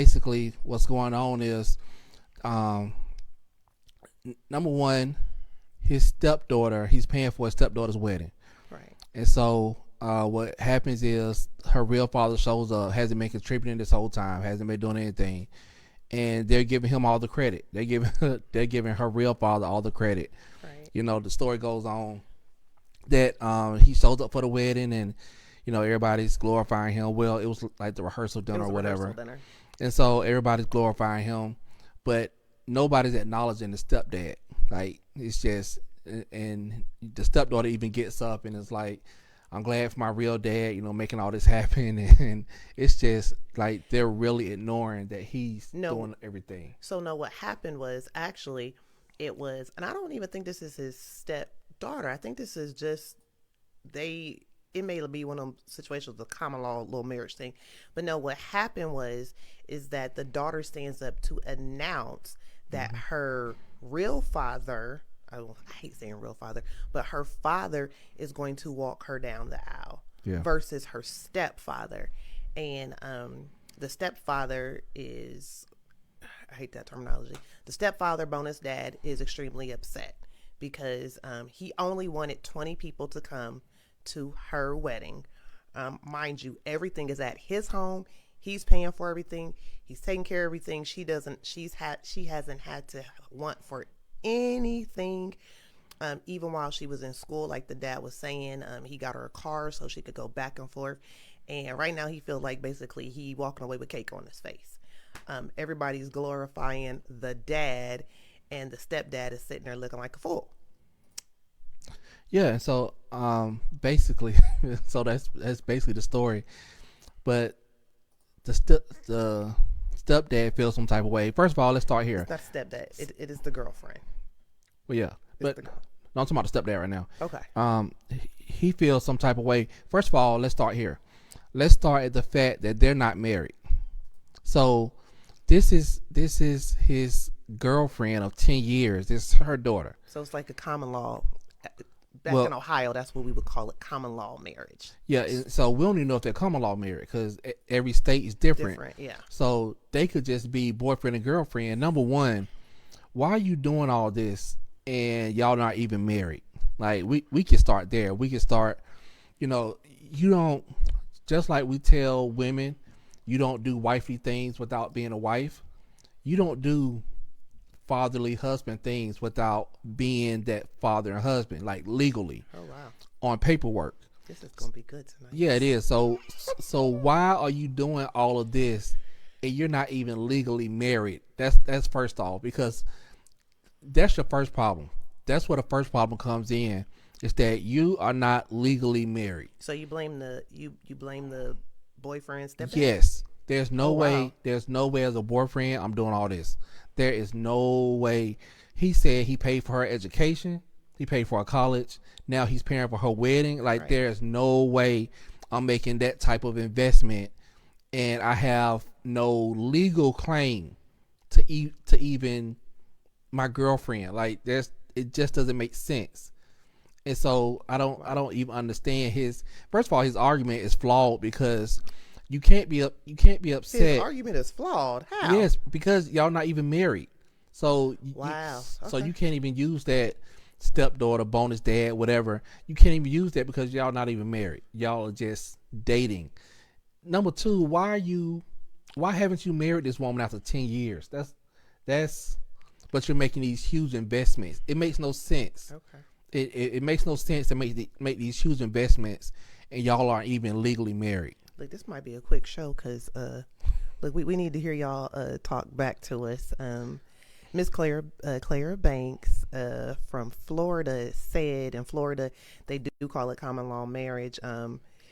basically what's going on is, um, number one, his stepdaughter. He's paying for his stepdaughter's wedding, Right. and so what happens is her real father shows up, hasn't been contributing this whole time, hasn't been doing anything, and they're giving him all the credit. They're giving her real father all the credit. Right. The story goes on that he shows up for the wedding, and everybody's glorifying him. Well, it was like the rehearsal It dinner was or a rehearsal whatever, dinner. and so everybody's glorifying him, but nobody's acknowledging the stepdad. Like, it's just, and the stepdaughter even gets up and is like, I'm glad for my real dad, making all this happen. And it's just like they're really ignoring that he's No. doing everything. So no, what happened was actually it was, and I don't even think this is his stepdaughter. I think this is just they. It may be one of them situations, the common law little marriage thing, but no. What happened was is that the daughter stands up to announce that Mm-hmm. her real father. I hate saying real father, but her father is going to walk her down the aisle Yeah. versus her stepfather, and the stepfather is, I hate that terminology. The stepfather, bonus dad, is extremely upset because he only wanted 20 people to come to her wedding. Mind you, everything is at his home. He's paying for everything. He's taking care of everything. She doesn't. She hasn't had to want for anything. Even while she was in school, like the dad was saying, he got her a car so she could go back and forth. And right now, he feels like basically he walking away with cake on his face. Everybody's glorifying the dad, and the stepdad is sitting there looking like a fool. Yeah. And so basically, so that's basically the story. But the stepdad feels some type of way. First of all, let's start here. It's not stepdad. It is the girlfriend. Well, yeah, It's but the girl. no, I'm talking about the stepdad right now. Okay. He feels some type of way. First of all, let's start here. Let's start at the fact that they're not married. So this is his girlfriend of 10 years. This is her daughter. So it's like a common law. Back in Well, Ohio, that's what we would call it, common law marriage. yeah. So we don't even know if they're common law married because every state is different. Different, yeah. So they could just be boyfriend and girlfriend. Number one, why are you doing all this and y'all not even married? Like, we can start there. We can start, you don't, just like we tell women, you don't do wifey things without being a wife. You don't do fatherly husband things without being that father and husband, like legally Oh wow, on paperwork. this is gonna be good tonight. Yeah, it is. So why are you doing all of this and you're not even legally married? That's first off, because that's your first problem. That's where the first problem comes in. Is that you are not legally married. So you blame you blame the boyfriend stepdad? Yes. There's no Oh way. wow. There's no way as a boyfriend I'm doing all this. There is no way. He said he paid for her education. He paid for her college. Now he's paying for her wedding. Like, Right. there's no way I'm making that type of investment, and I have no legal claim to even my girlfriend. Like, it just doesn't make sense. And so I don't even understand his. First of all, his argument is flawed because you can't be His upset. argument is flawed. How? Yes, because y'all not even married. So Wow. so Okay. you can't even use that stepdaughter, bonus dad, whatever. You can't even use that because y'all not even married. Y'all are just dating. Number two, why haven't you married this woman after 10 years? That's but you're making these huge investments. It makes no sense. Okay. It makes no sense to make these huge investments and y'all aren't even legally married. Look, this might be a quick show because look, we need to hear y'all talk back to us. Miss Clara Banks from Florida said in Florida they do call it common law marriage.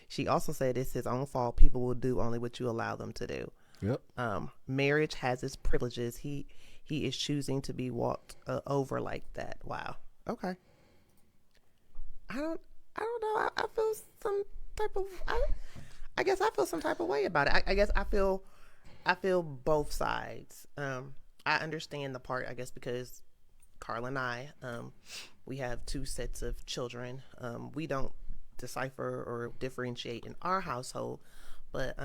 She also said it's his own fault. People will do only what you allow them to do. Yep. Marriage has its privileges. He is choosing to be walked over like that. Wow. Okay. I don't know. I feel some type of. I guess I feel some type of way about it. I guess I feel both sides. I understand the part, I guess, because Carl and I, we have two sets of children. We don't decipher or differentiate in our household, but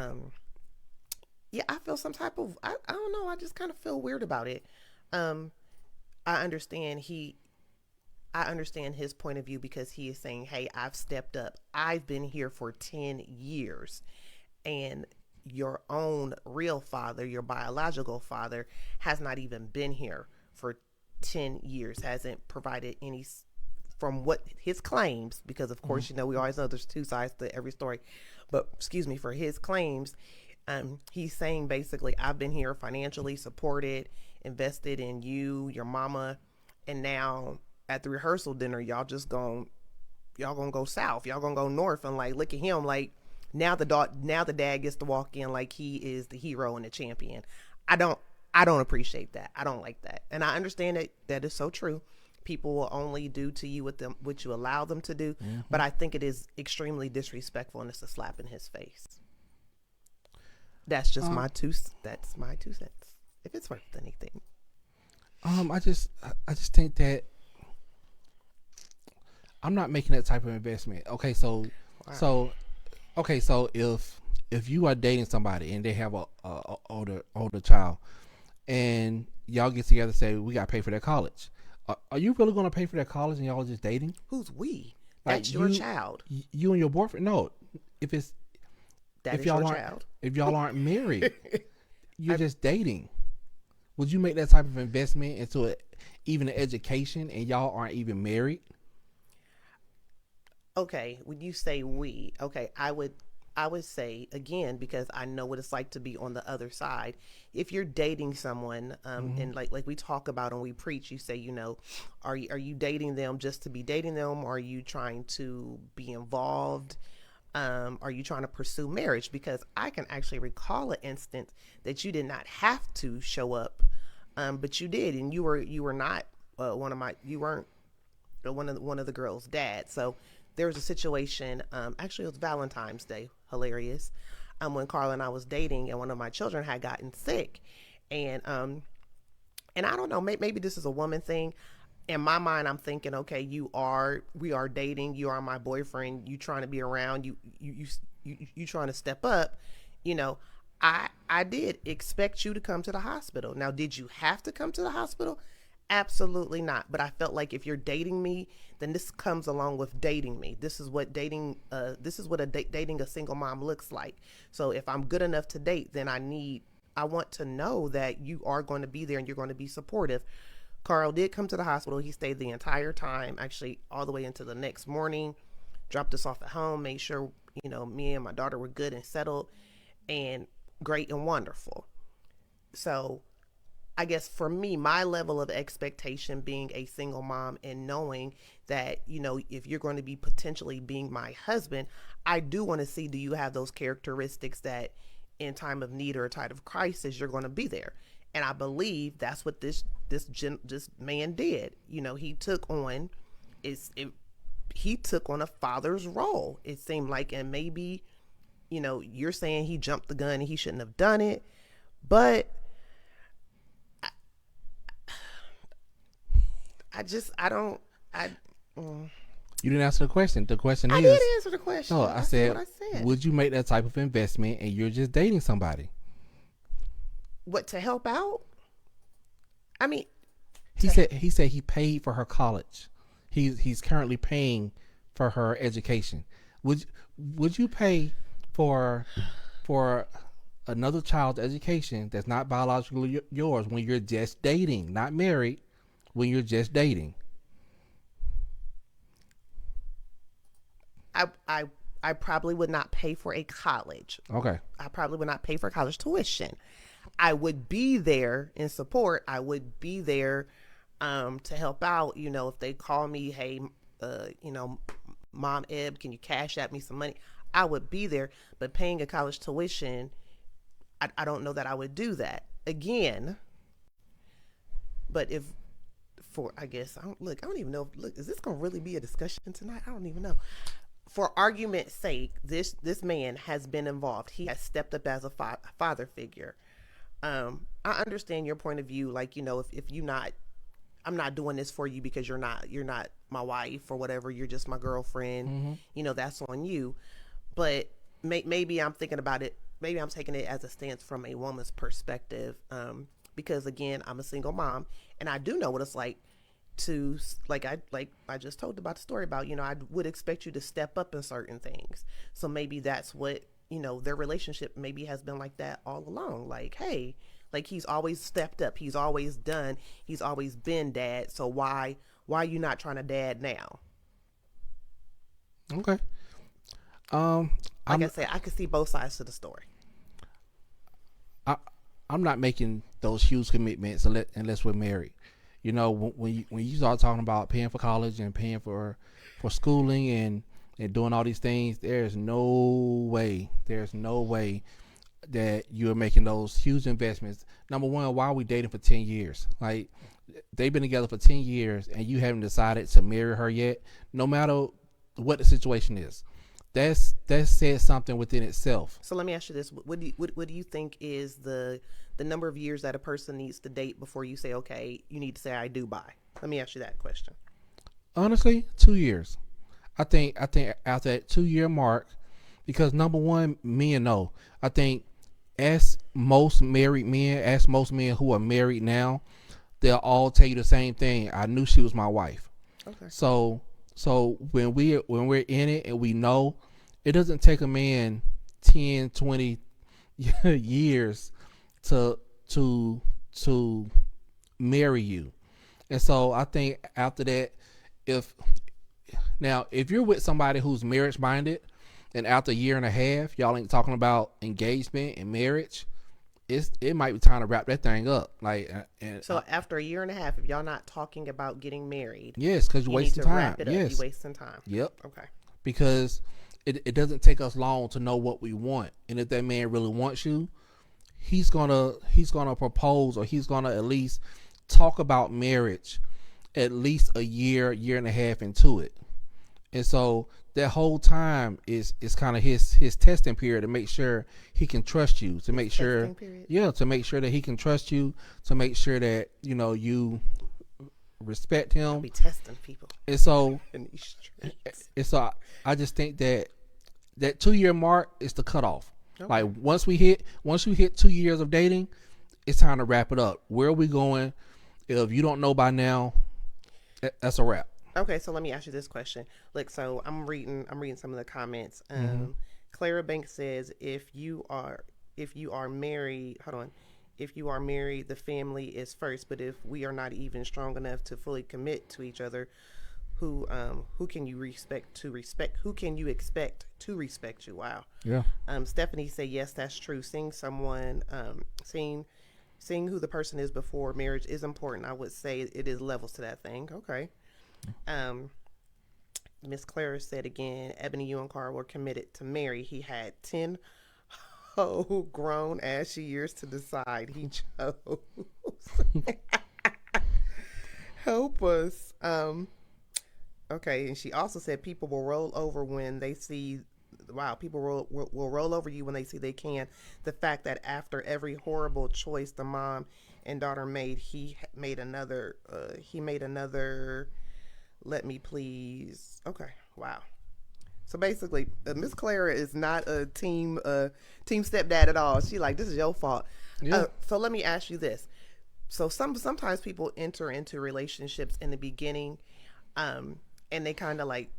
yeah, I feel some type of, I don't know, I just kind of feel weird about it. Um, I understand I understand his point of view because he is saying, "Hey, I've stepped up. I've been here for 10 years." And your own real father, your biological father, has not even been here for 10 years, hasn't provided any, from what his claims, because of Mhm. course, we always know there's two sides to every story, but excuse me, for his claims, he's saying basically, I've been here financially supported, invested in you, your mama, and now at the rehearsal dinner, y'all gonna go south, y'all gonna go north, and like look at him, like now the dad gets to walk in like he is the hero and the champion. I don't I don't appreciate that. I don't like that, and I understand that that is so true. People will only do to you what you allow them to do, but Mhm. I think it is extremely disrespectful and it's a slap in his face. That's just Um, that's my 2 cents. If it's worth anything. I just think that I'm not making that type of investment. Wow. So, so if you are dating somebody and they have a older child, and y'all get together and say we got to pay for their college, are you really going to pay for their college and y'all just dating? Who's we? Like That's your child. you and your boyfriend? No, if it's That if is your y'all aren't child. if y'all aren't married, you're I, just dating. Would you make that type of investment into even an education and y'all aren't even married? okay, when you say we, okay, I would say again because I know what it's like to be on the other side. If you're dating someone, Mm-hmm. and like we talk about and we preach, you say, are you dating them just to be dating them, or are you trying to be involved? Are you trying to pursue marriage? Because I can actually recall an instance that you did not have to show up, but you did, and you were not one of my you weren't one of the girls' dad. So there was a situation. Actually, it was Valentine's Day. Hilarious. When Carla and I was dating, and one of my children had gotten sick, and I don't know. Maybe this is a woman thing. In my mind, I'm thinking, okay, we are dating. You are my boyfriend. You trying to be around. You trying to step up. You know, I did expect you to come to the hospital. Now, did you have to come to the hospital? Absolutely not. But I felt like if you're dating me, then this comes along with dating me. This is what dating. This is what dating a single mom looks like. So if I'm good enough to date, then I want to know that you are going to be there and you're going to be supportive. Carl did come to the hospital. He stayed the entire time, actually all the way into the next morning. Dropped us off at home, made sure me and my daughter were good and settled, and great and wonderful. So I guess for me, my level of expectation being a single mom and knowing that, if you're going to be potentially being my husband, I do want to see, do you have those characteristics that in time of need or a time of crisis, you're going to be there. And I believe that's what this man did. He took on is it, he took on a father's role. It seemed like, and maybe, you're saying he jumped the gun and he shouldn't have done it, but I don't. I mm. You didn't answer the question. The question I did is, answer the no, question. I I said said, what I said. would you make that type of investment and you're just dating somebody? What, to help out? I mean, He to said he paid for her college. He's currently paying for her education. Would would you pay for for another child's education that's not biologically yours when you're just dating, not married, when you're just dating? I I I probably would not pay for a college. Okay. I probably would not pay for college tuition. I would be there in support. I would be there to help out. If they call me, hey, Mom Eb, can you cash at me some money? I would be there. But paying a college tuition, I don't know that I would do that again. But if for I guess I don't even know. Look, is this gonna really be a discussion tonight? I don't even know. For argument's sake, this man has been involved. He has stepped up as a father figure. I understand your point of view. Like, if you not, I'm not doing this for you because you're not my wife or whatever. You're just my girlfriend. Mm-hmm. That's on you. But maybe I'm thinking about it maybe I'm taking it as a stance from a woman's perspective, because again, I'm a single mom, and I do know what it's to like I just told about the story about, I would expect you to step up in certain things. So maybe that's what, their relationship maybe has been like that all along. Like, hey, like he's always stepped up, he's always done, he's always been dad. So why are you not trying to dad now? Okay. Um, Like I I'm said, I could see both sides to the story. I, I'm not making those huge commitments unless we're married. When you start talking about paying for college and paying for schooling and doing all these things, there's no way that you're making those huge investments. Number one, why are we dating for 10 years? Like, they've been together for 10 years and you haven't decided to marry her yet. No matter what the situation is, that says something within itself. So let me ask you this: what do you think is the number of years that a person needs to date before you say, okay, you need to say I do by? Let me ask you that question. Honestly, 2 years. I think after that 2 year mark, because number one, men know. I think as most men who are married now, they'll all tell you the same thing. I knew she was my wife. Okay. So when we're in it and we know, it doesn't take a man 10, 20 years to to to marry you. And so I think after that, if if you're with somebody who's marriage minded, and after a year and a half y'all ain't talking about engagement and marriage, it might be time to wrap that thing up. Like, So after a year and a half, if y'all not talking about getting married, yes, because you're you need wasting to time. wrap it up. You Yes, wasting time. yep. Okay. Because it doesn't take us long to know what we want, and if that man really wants you, he's gonna propose, or he's gonna at least talk about marriage at least a year and a half into it. And so that whole time is kind of his testing period to make sure he can trust you, to make sure, Testing period. yeah, to make sure that he can trust you, to make sure that you respect I'll him. be testing people And so in these streets. I just think that 2 year mark is the cutoff. Okay. Like, once you hit 2 years of dating, it's time to wrap it up. Where are we going? If you don't know by now, that's a wrap. Okay, so let me ask you this question. Look, so I'm reading some of the comments. Clara Banks says, if you are married, hold on. If you are married, the family is first. But if we are not even strong enough to fully commit to each other, who can you respect to respect? Who can you expect to respect you? Wow. Yeah. Stephanie said, yes, that's true. Seeing who the person is before marriage is important. I would say it is levels to that thing. Okay. Um, Miss Clara said again, Ebony, you and Carl were committed to marry. He had 10 whole grown ass years to decide. He chose. Help us. Okay, and she also said people will roll over when they see. Wow, people will roll over you when they see they can. The fact that after every horrible choice the mom and daughter made, he made another. He made another. Let me please. Okay, wow. So basically, Miss Clara is not a team stepdad at all. She like, this is your fault. Yeah. So let me ask you this. So sometimes people enter into relationships in the beginning, and they kind of like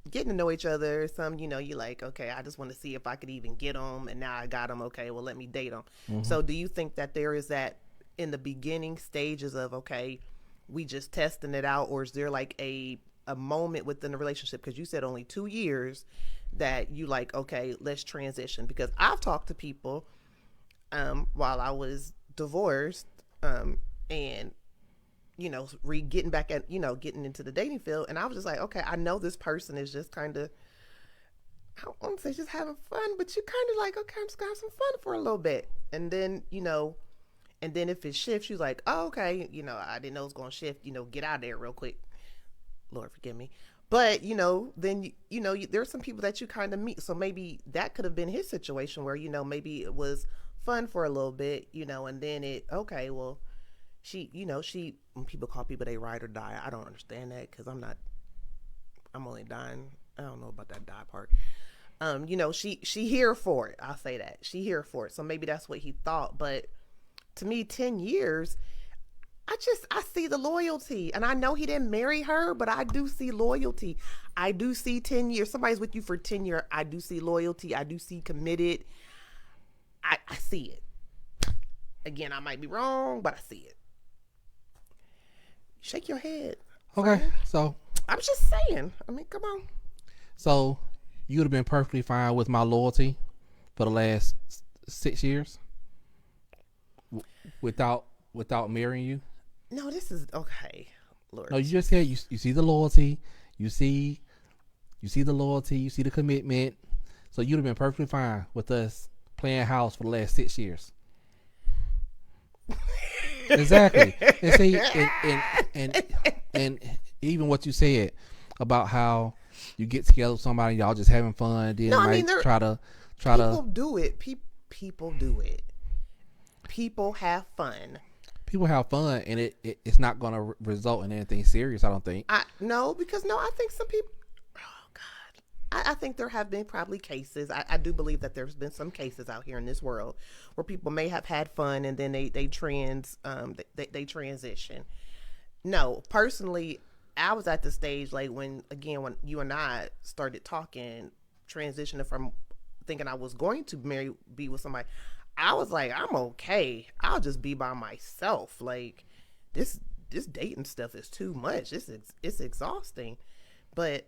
getting to know each other. Some, you like, okay, I just want to see if I could even get them, and now I got them. Okay, well, let me date them. Mm-hmm. So do you think that there is that in the beginning stages of, okay, we just testing it out, or is there like a moment within the relationship, because you said only 2 years, that you like, okay, let's transition? Because I've talked to people while I was divorced, and getting back at getting into the dating field, and I was just like, okay, I know this person is just kind of, I don't want to say just having fun, but you kind of like, okay, I'm just gonna have some fun for a little bit, and then if it shifts, you're like, oh, okay, I didn't know it was gonna shift, get out of there real quick, Lord forgive me. But then there's some people that you kind of meet, so maybe that could have been his situation where maybe it was fun for a little bit, and then okay, well, she when people call people they ride or die, I don't understand that, because I'm only dying. I don't know about that die part. She here for it. I'll say that. She here for it. So maybe that's what he thought. But to me, 10 years, I see the loyalty. And I know he didn't marry her, but I do see loyalty. I do see 10 years. Somebody's with you for 10 years. I do see loyalty. I do see committed. I see it. Again, I might be wrong, but I see it. Shake your head. Okay, so I'm just saying. I mean, come on. So you would have been perfectly fine with my loyalty for the last 6 years without marrying you? No, this is okay. Lord. No, you just said you see the loyalty, you see the loyalty, you see the commitment. So you'd have been perfectly fine with us playing house for the last 6 years. Exactly. And see, and even what you said about how you get together with somebody, y'all just having fun, then try to people do it. People do it. People have fun. People have fun, and it's not going to result in anything serious, I don't think. I think some people. Oh God, I think there have been probably cases. I do believe that there's been some cases out here in this world where people may have had fun and then they transition. No, personally, I was at the stage like when you and I started talking, transitioning from thinking I was going to be with somebody. I was like, I'm okay. I'll just be by myself. Like this dating stuff is too much. It's exhausting. But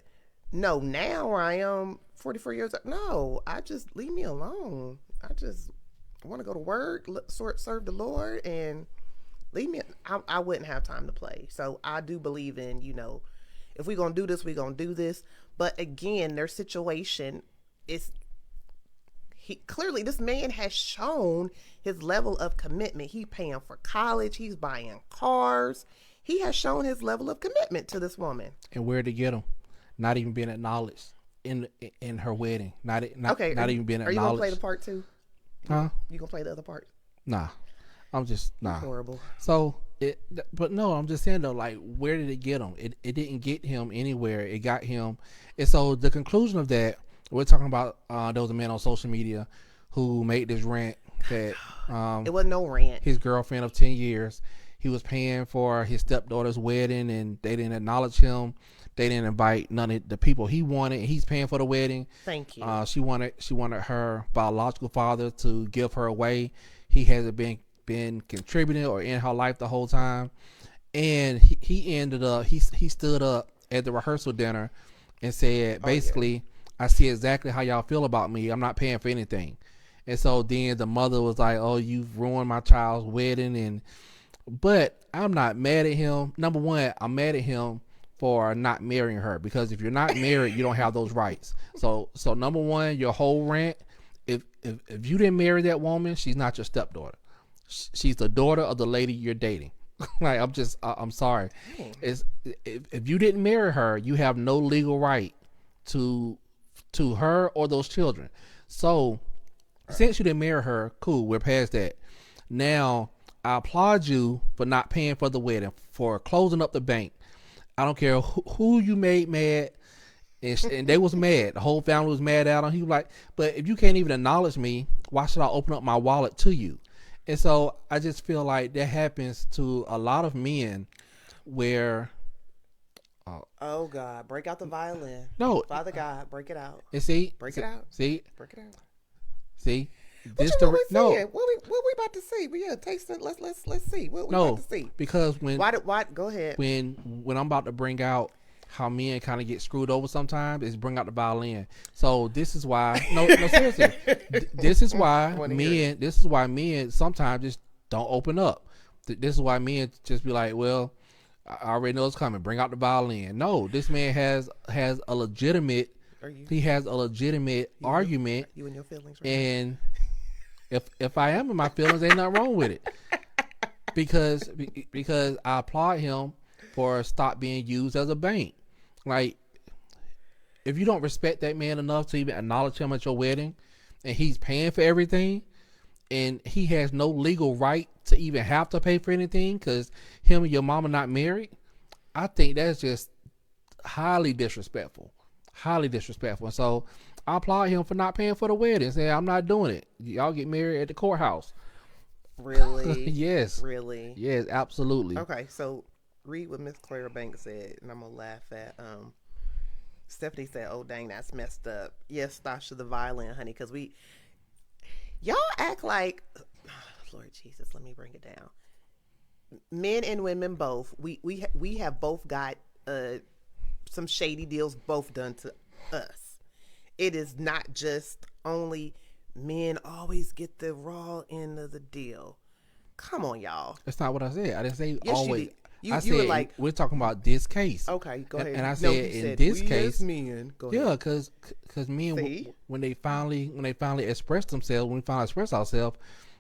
no, now where I am 44 years old, no, I just leave me alone. I just want to go to work, serve the Lord, and leave me. I wouldn't have time to play. So I do believe in, if we're going to do this, we're going to do this. But again, their situation is, clearly this man has shown his level of commitment. He's paying for college. He's buying cars. He has shown his level of commitment to this woman. And where to get him? Not even being acknowledged in her wedding. Not even being acknowledged. Are you gonna play the part too? Huh? You gonna play the other part? Nah. I'm just nah. Horrible. So but no, I'm just saying though, like, where did it get him? It didn't get him anywhere. It got him. And so the conclusion of that, we're talking about there was a man on social media who made this rant that it wasn't no rant. His girlfriend of 10 years, he was paying for his stepdaughter's wedding, and they didn't acknowledge him. They didn't invite none of the people he wanted. He's paying for the wedding. Thank you. She wanted her biological father to give her away. He hasn't been contributing or in her life the whole time. And he ended up, he stood up at the rehearsal dinner and said, basically, I see exactly how y'all feel about me. I'm not paying for anything. And so then the mother was like, oh, you've ruined my child's wedding. But I'm not mad at him. Number one, I'm mad at him for not marrying her, because if you're not married, you don't have those rights. So number one, your whole rant, if you didn't marry that woman, she's not your stepdaughter. She's the daughter of the lady you're dating. Like, I'm sorry. If you didn't marry her, you have no legal right to her or those children. So since you didn't marry her, cool, we're past that. Now I applaud you for not paying for the wedding, for closing up the bank. I don't care who you made mad, and they was mad. The whole family was mad at him. He was like, but if you can't even acknowledge me, why should I open up my wallet to you? And so I just feel like that happens to a lot of men where... oh, God. Break out the violin. No. Father God, break it out. And see? Break it out. See? Break it out. See? What we about to see? But yeah, taste it. Let's see. What we about to see? Because when... Why? Go ahead. When I'm about to bring out how men kind of get screwed over sometimes, is bring out the violin. So this is why... No, seriously. This is why men sometimes just don't open up. This is why men just be like, well, I already know it's coming. Bring out the violin. No, this man has a legitimate... He has a legitimate argument. You and your feelings, right? And if I am in my feelings, ain't nothing wrong with it. Because I applaud him for stop being used as a bank. Like, if you don't respect that man enough to even acknowledge him at your wedding, and he's paying for everything, and he has no legal right to even have to pay for anything because him and your mama not married, I think that's just highly disrespectful. Highly disrespectful. And so I applaud him for not paying for the wedding. Say, I'm not doing it. Y'all get married at the courthouse. Really? Yes. Really? Yes, absolutely. Okay, so read what Miss Clara Banks said, and I'm gonna laugh at. Stephanie said, "Oh dang, that's messed up." Yes, Stasha the violin, honey, because y'all act like, Lord Jesus, let me bring it down. Men and women both, we have both got some shady deals both done to us. It is not just only men always get the raw end of the deal. Come on, y'all. That's not what I said. I didn't say Yes, always. You I you were said like, we're talking about this case. okay, go ahead. And I No, said you in said, this we case, as men. Go ahead. yeah, because men See? when they finally express themselves, when we finally express ourselves,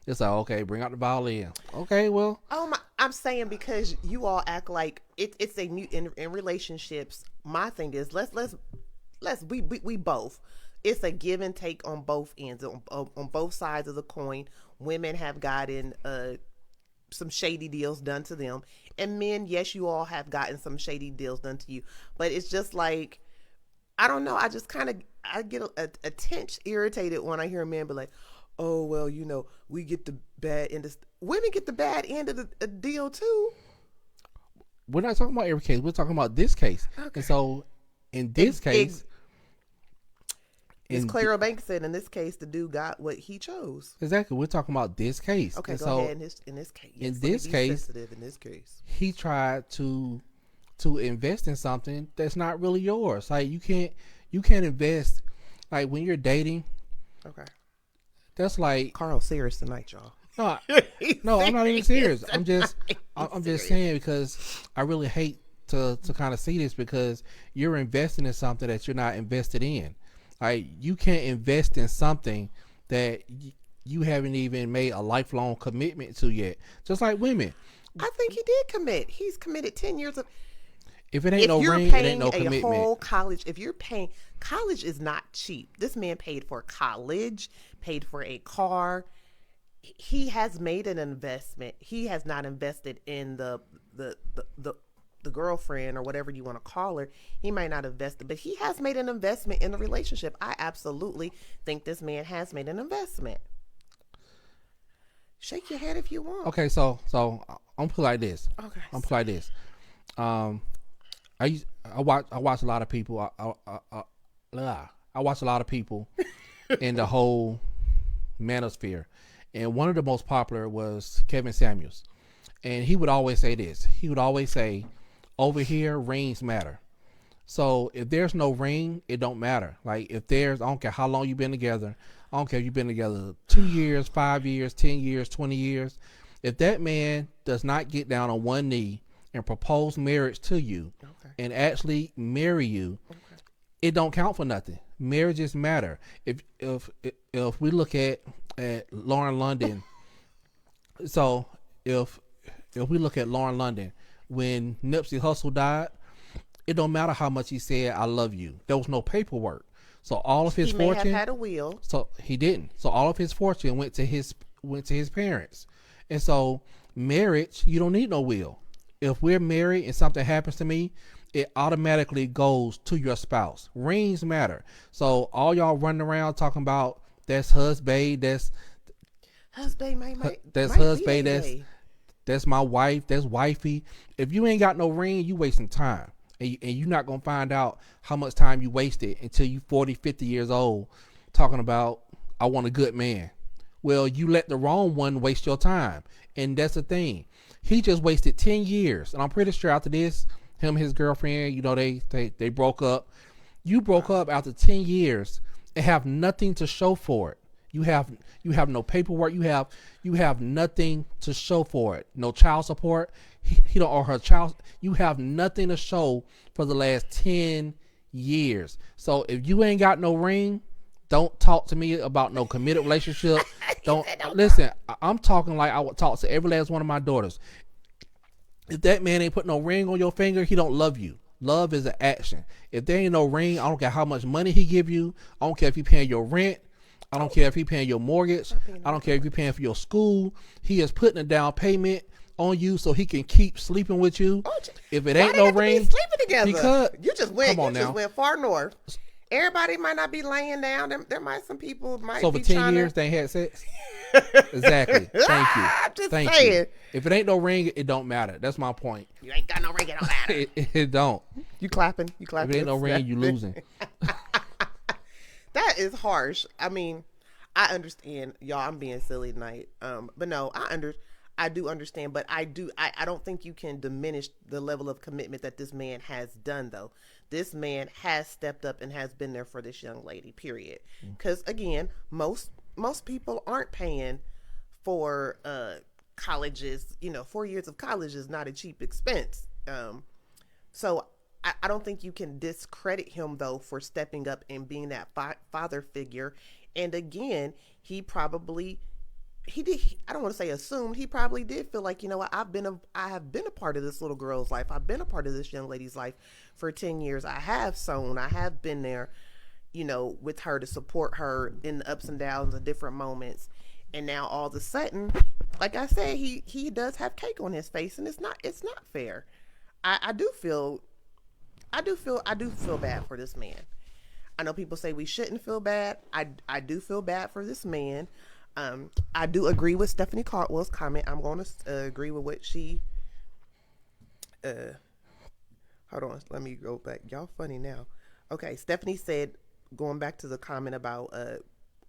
it's like, okay, bring out the violin. Okay, well, Oh my! I'm saying because you all act like it's a new in relationships. My thing is let's we both. It's a give and take on both ends, on both sides of the coin. Women have gotten some shady deals done to them, and men, yes, you all have gotten some shady deals done to you. But it's just like, I don't know. I just kind of I get a tinge irritated when I hear a man be like, "Oh well, we get the bad end of women get the bad end of the deal too." we're not talking about every case. We're talking about this case. Okay. And so, in this case, Ms. Clara Banks said in this case the dude got what he chose. exactly, we're talking about this case. Okay, and go so, ahead. In this case, yes, in this case, sensitive in this case, he tried to invest in something that's not really yours. Like you can't invest, like when you're dating. Okay. That's like Carl's serious tonight, y'all. No, I'm not even serious. I'm just serious. saying because I really hate to kind of see this because you're investing in something that you're not invested in. Like you can't invest in something that you haven't even made a lifelong commitment to yet. Just like women. I think he did commit. He's committed 10 years of. If it ain't no ring, it ain't no commitment. Whole college, if you're paying, college is not cheap. This man paid for college, paid for a car. He has made an investment. He has not invested in the girlfriend or whatever you want to call her. He might not invest it, but he has made an investment in the relationship. I absolutely think this man has made an investment. Shake your head if you want. Okay, so I'm put like this. Okay. I'm put like this. I watch a lot of people. I watch a lot of people in the whole manosphere, and one of the most popular was Kevin Samuels, and he would always say this. He would always say, "Over here, rings matter." So if there's no ring, it don't matter. Like if I don't care how long you've been together. I don't care if you've been together 2 years, 5 years, 10 years, 20 years. If that man does not get down on one knee and propose marriage to you and actually marry you, it don't count for nothing. Marriages matter. If we look at Lauren London, so if we look at Lauren London, when Nipsey Hussle died, it don't matter how much he said I love you. There was no paperwork. So all of his fortune, he may have had a will. So he didn't. So all of his fortune went to his parents. And so marriage, you don't need no will. If we're married and something happens to me, it automatically goes to your spouse. Rings matter. So all y'all running around talking about that's husband, that's my wife, that's wifey. If you ain't got no ring, you wasting time. And you're not going to find out how much time you wasted until you 40, 50 years old talking about, I want a good man. Well, you let the wrong one waste your time. And that's the thing. He just wasted 10 years. And I'm pretty sure after this, him and his girlfriend, they broke up. You broke up after 10 years and have nothing to show for it. You have no paperwork. You have nothing to show for it. No child support. He don't owe her child. You have nothing to show for the last 10 years. So if you ain't got no ring, don't talk to me about no committed relationship. Don't listen. I'm talking like I would talk to every last one of my daughters. If that man ain't put no ring on your finger, he don't love you. Love is an action. If there ain't no ring, I don't care how much money he give you. I don't care if he paying your rent. I don't care if he paying your mortgage. I don't care if he paying for your school. He is putting a down payment on you so he can keep sleeping with you. If it ain't no ring, sleeping together, because you just went far north. Everybody might not be laying down. There might some people might So for be 10 years they ain't had sex. Exactly. Thank you. I'm just Thank saying. you. If it ain't no ring, it don't matter. That's my point. You ain't got no ring, it don't matter. It don't. You clapping. You clapping. If it ain't no ring, you losing. That is harsh. I mean, I understand, y'all. I'm being silly tonight. But no, I do understand, but I don't think you can diminish the level of commitment that this man has done, though. This man has stepped up and has been there for this young lady, period. Because again, most people aren't paying for colleges. 4 years of college is not a cheap expense. So I don't think you can discredit him, though, for stepping up and being that father figure. And again, he did. I don't want to say assumed. He probably did feel like, what, I have been a part of this little girl's life. I've been a part of this young lady's life for 10 years. I have been there, with her to support her in the ups and downs of different moments. And now all of a sudden, like I said, he does have cake on his face, and it's not fair. I do feel bad for this man. I know people say we shouldn't feel bad. I do feel bad for this man. I do agree with Stephanie Caldwell's comment. I'm going to agree with what she. Hold on, let me go back. Y'all funny now. Okay, Stephanie said, going back to the comment about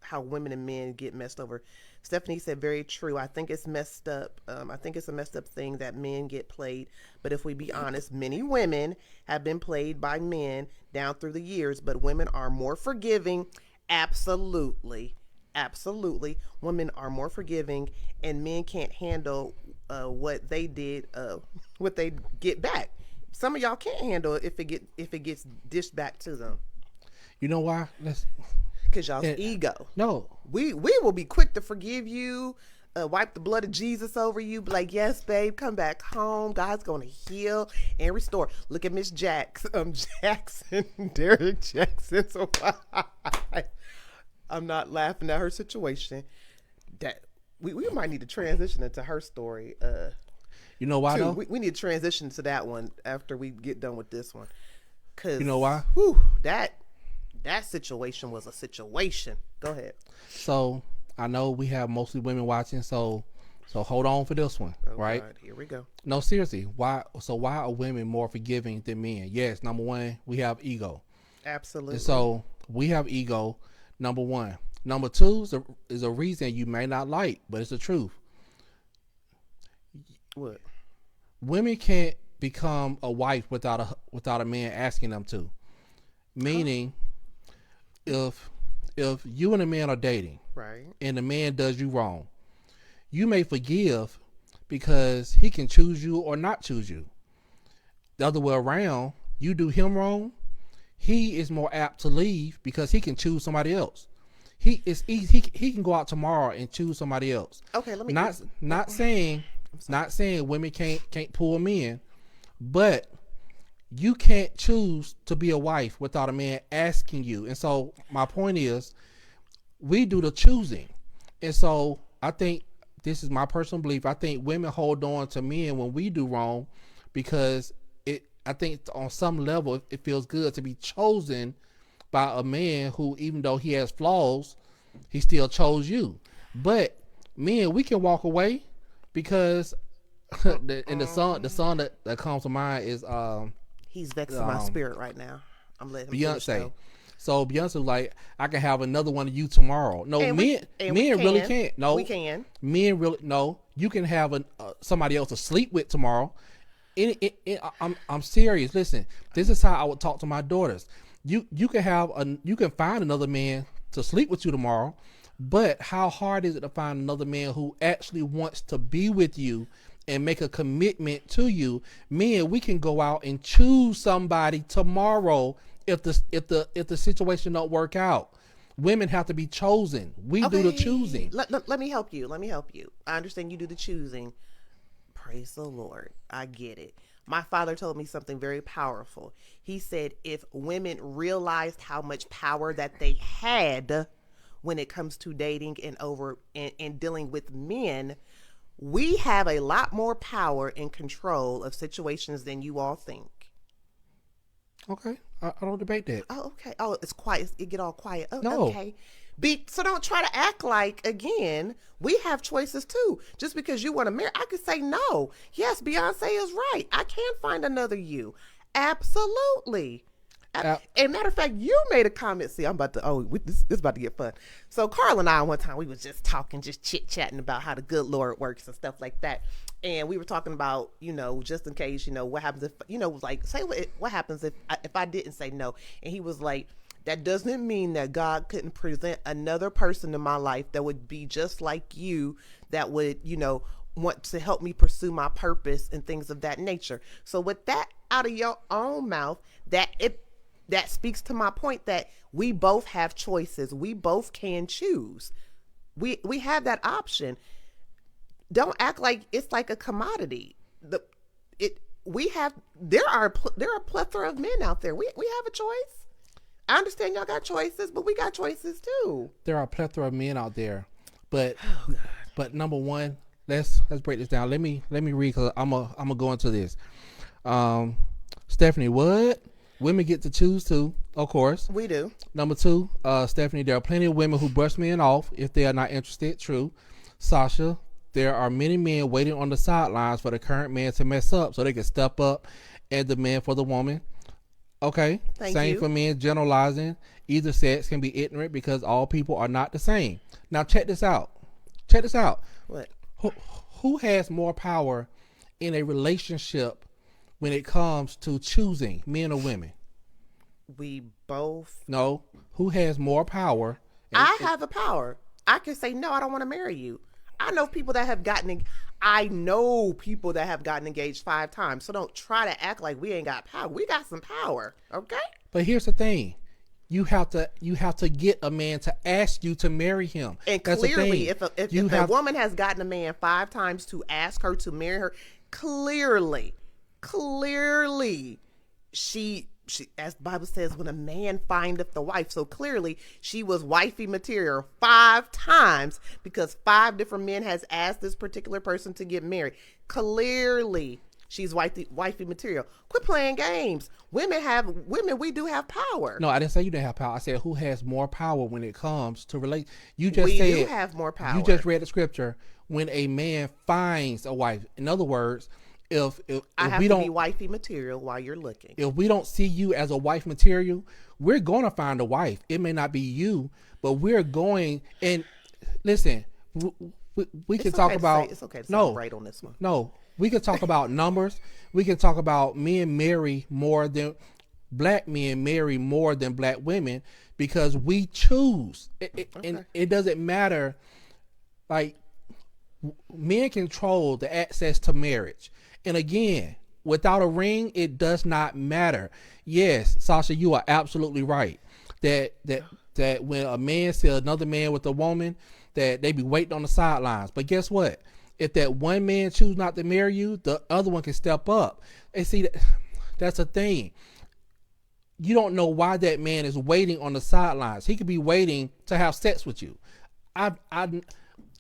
how women and men get messed over. Stephanie said, very true. I think it's messed up. I think it's a messed up thing that men get played. But if we be honest, many women have been played by men down through the years, but women are more forgiving. Absolutely. Women are more forgiving, and men can't handle what they did, what they get back. Some of y'all can't handle it if it gets dished back to them. You know why? Because y'all's ego. No. We will be quick to forgive you, wipe the blood of Jesus over you, be like, yes, babe, come back home. God's going to heal and restore. Look at Miss Jackson, Derek Jackson. So I'm not laughing at her situation. That we might need to transition into her story. You know why, though? We need to transition to that one after we get done with this one. Cause, you know why? That situation was a situation. Go ahead. So I know we have mostly women watching, so hold on for this one, right? God, here we go. No, seriously, why are women more forgiving than men? Yes, number one, we have ego. Absolutely. And so we have ego, number one. Number two is a reason you may not like, but it's the truth. What? Women can't become a wife without a man asking them to. Meaning, if you and a man are dating, right, and the man does you wrong, you may forgive because he can choose you or not choose you. The other way around, you do him wrong, he is more apt to leave because he can choose somebody else. He can go out tomorrow and choose somebody else. Okay, let me not saying women can't pull men, but you can't choose to be a wife without a man asking you. And so my point is, we do the choosing. And so I think, this is my personal belief, I think women hold on to men when we do wrong because I think on some level it feels good to be chosen by a man who, even though he has flaws, he still chose you. But men, we can walk away because the song that comes to mind is he's vexing my spirit right now. I'm letting him Beyonce. So Beyonce was like, I can have another one of you tomorrow. No, men really can't. No, we can. Men really no. You can have somebody else to sleep with tomorrow. I'm serious. Listen, this is how I would talk to my daughters. You can find another man to sleep with you tomorrow, but how hard is it to find another man who actually wants to be with you and make a commitment to you? Men, we can go out and choose somebody tomorrow if the situation don't work out. Women have to be chosen. We do the choosing. Let me help you. I understand you do the choosing. Praise the Lord. I get it. My father told me something very powerful. He said, if women realized how much power that they had when it comes to dating and dealing with men, we have a lot more power and control of situations than you all think. Okay, I don't debate that. Oh, okay. Oh, it's quiet. It get all quiet. Oh, No, okay. So don't try to act like, again, we have choices too. Just because you want to marry, I could say no. Yes, Beyonce is right. I can find another you. Absolutely. uh, And matter of fact, you made a comment. See, I'm about to. This is about to get fun. So Carl and I, one time, we was just talking, just chit chatting about how the good Lord works and stuff like that. And we were talking about, just in case, what happens if, like, say what happens if I didn't say no. And he was like, that doesn't mean that God couldn't present another person in my life that would be just like you, that would, want to help me pursue my purpose and things of that nature. So with that out of your own mouth, that speaks to my point that we both have choices. We both can choose. We have that option. Don't act like it's like a commodity. There are a plethora of men out there. We have a choice. I understand y'all got choices, but we got choices too. there are a plethora of men out there, but but number one, let's break this down. Let me read, because I'm gonna go into this. Stephanie, what? Women get to choose too, of course. We do. Number two, Stephanie, there are plenty of women who brush men off if they are not interested. True. Sasha, there are many men waiting on the sidelines for the current man to mess up so they can step up and demand for the woman. Okay. Same for men. Generalizing either sex can be ignorant because all people are not the same. Now check this out. What? Who has more power in a relationship when it comes to choosing, men or women? We both. No. Who has more power? I have the power. I can say no. I don't want to marry you. I know people that have gotten engaged 5 times. So don't try to act like we ain't got power. We got some power, okay? But here's the thing. You have to get a man to ask you to marry him. And that's clearly, if a woman has gotten a man 5 times to ask her to marry her, clearly, she, as the Bible says, when a man findeth the wife. So clearly she was wifey material 5 times because 5 different men has asked this particular person to get married. Clearly she's wifey material. Quit playing games. Women, we do have power. No, I didn't say you didn't have power. I said who has more power when it comes to relate. We do have more power. You just read the scripture. When a man finds a wife, in other words, if I have we to don't be wifey material while you're looking. If we don't see you as a wife material, we're going to find a wife. It may not be you, but we're going. And listen, we can talk about. It's okay to say right on this one. No, we can talk about numbers. We can talk about black men marry more than black women because we choose. And it doesn't matter. Like, men control the access to marriage. And again, without a ring, it does not matter. Yes, Sasha, you are absolutely right. That when a man sees another man with a woman, that they be waiting on the sidelines. But guess what? If that one man choose not to marry you, the other one can step up. And see, that's a thing. You don't know why that man is waiting on the sidelines. He could be waiting to have sex with you. I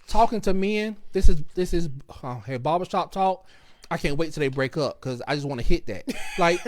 talking to men. This is hey, barbershop talk. I can't wait till they break up because I just want to hit that. Like,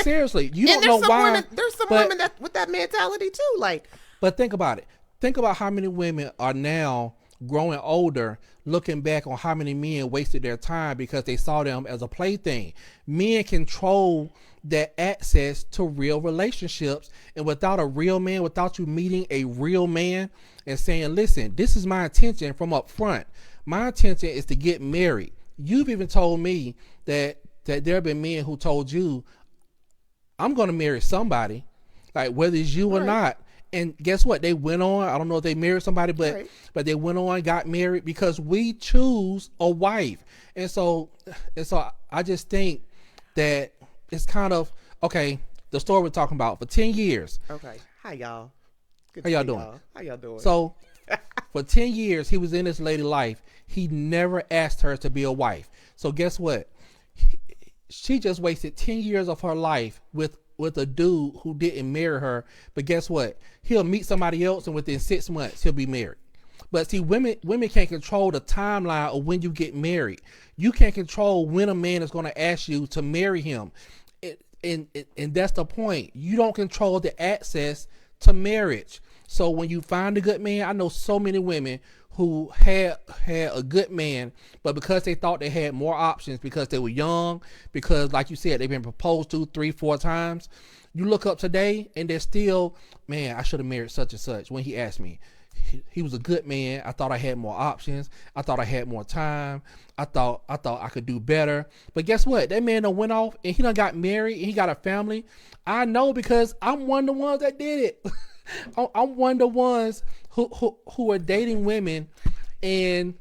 seriously, you don't know why. There's some women that with that mentality too. Like, but think about it. Think about how many women are now growing older, looking back on how many men wasted their time because they saw them as a plaything. Men control that access to real relationships, and without a real man, without you meeting a real man and saying, listen, this is my intention from up front. My intention is to get married. You've even told me that there have been men who told you, I'm going to marry somebody, like whether it's you or not. And guess what? They went on. I don't know if they married somebody, but they went on, got married because we choose a wife. And so I just think that it's kind of, okay, the story we're talking about for 10 years. Okay. Hi, y'all. How y'all doing? How y'all doing? So for 10 years, he was in this lady's life. He never asked her to be a wife. So guess what? She just wasted 10 years of her life with a dude who didn't marry her. But guess what? He'll meet somebody else and within 6 months, he'll be married. But see, women can't control the timeline of when you get married. You can't control when a man is going to ask you to marry him. And that's the point. You don't control the access to marriage. So when you find a good man, I know so many women who had a good man, but because they thought they had more options, because they were young, because like you said, they've been proposed to 3-4 times. You look up today and they're still, man, I should have married such and such. When he asked me, he was a good man. I thought I had more options. I thought I had more time. I thought I could do better. But guess what? That man done went off and he done got married and he got a family. I know because I'm one of the ones that did it. I'm one of the ones who are dating women and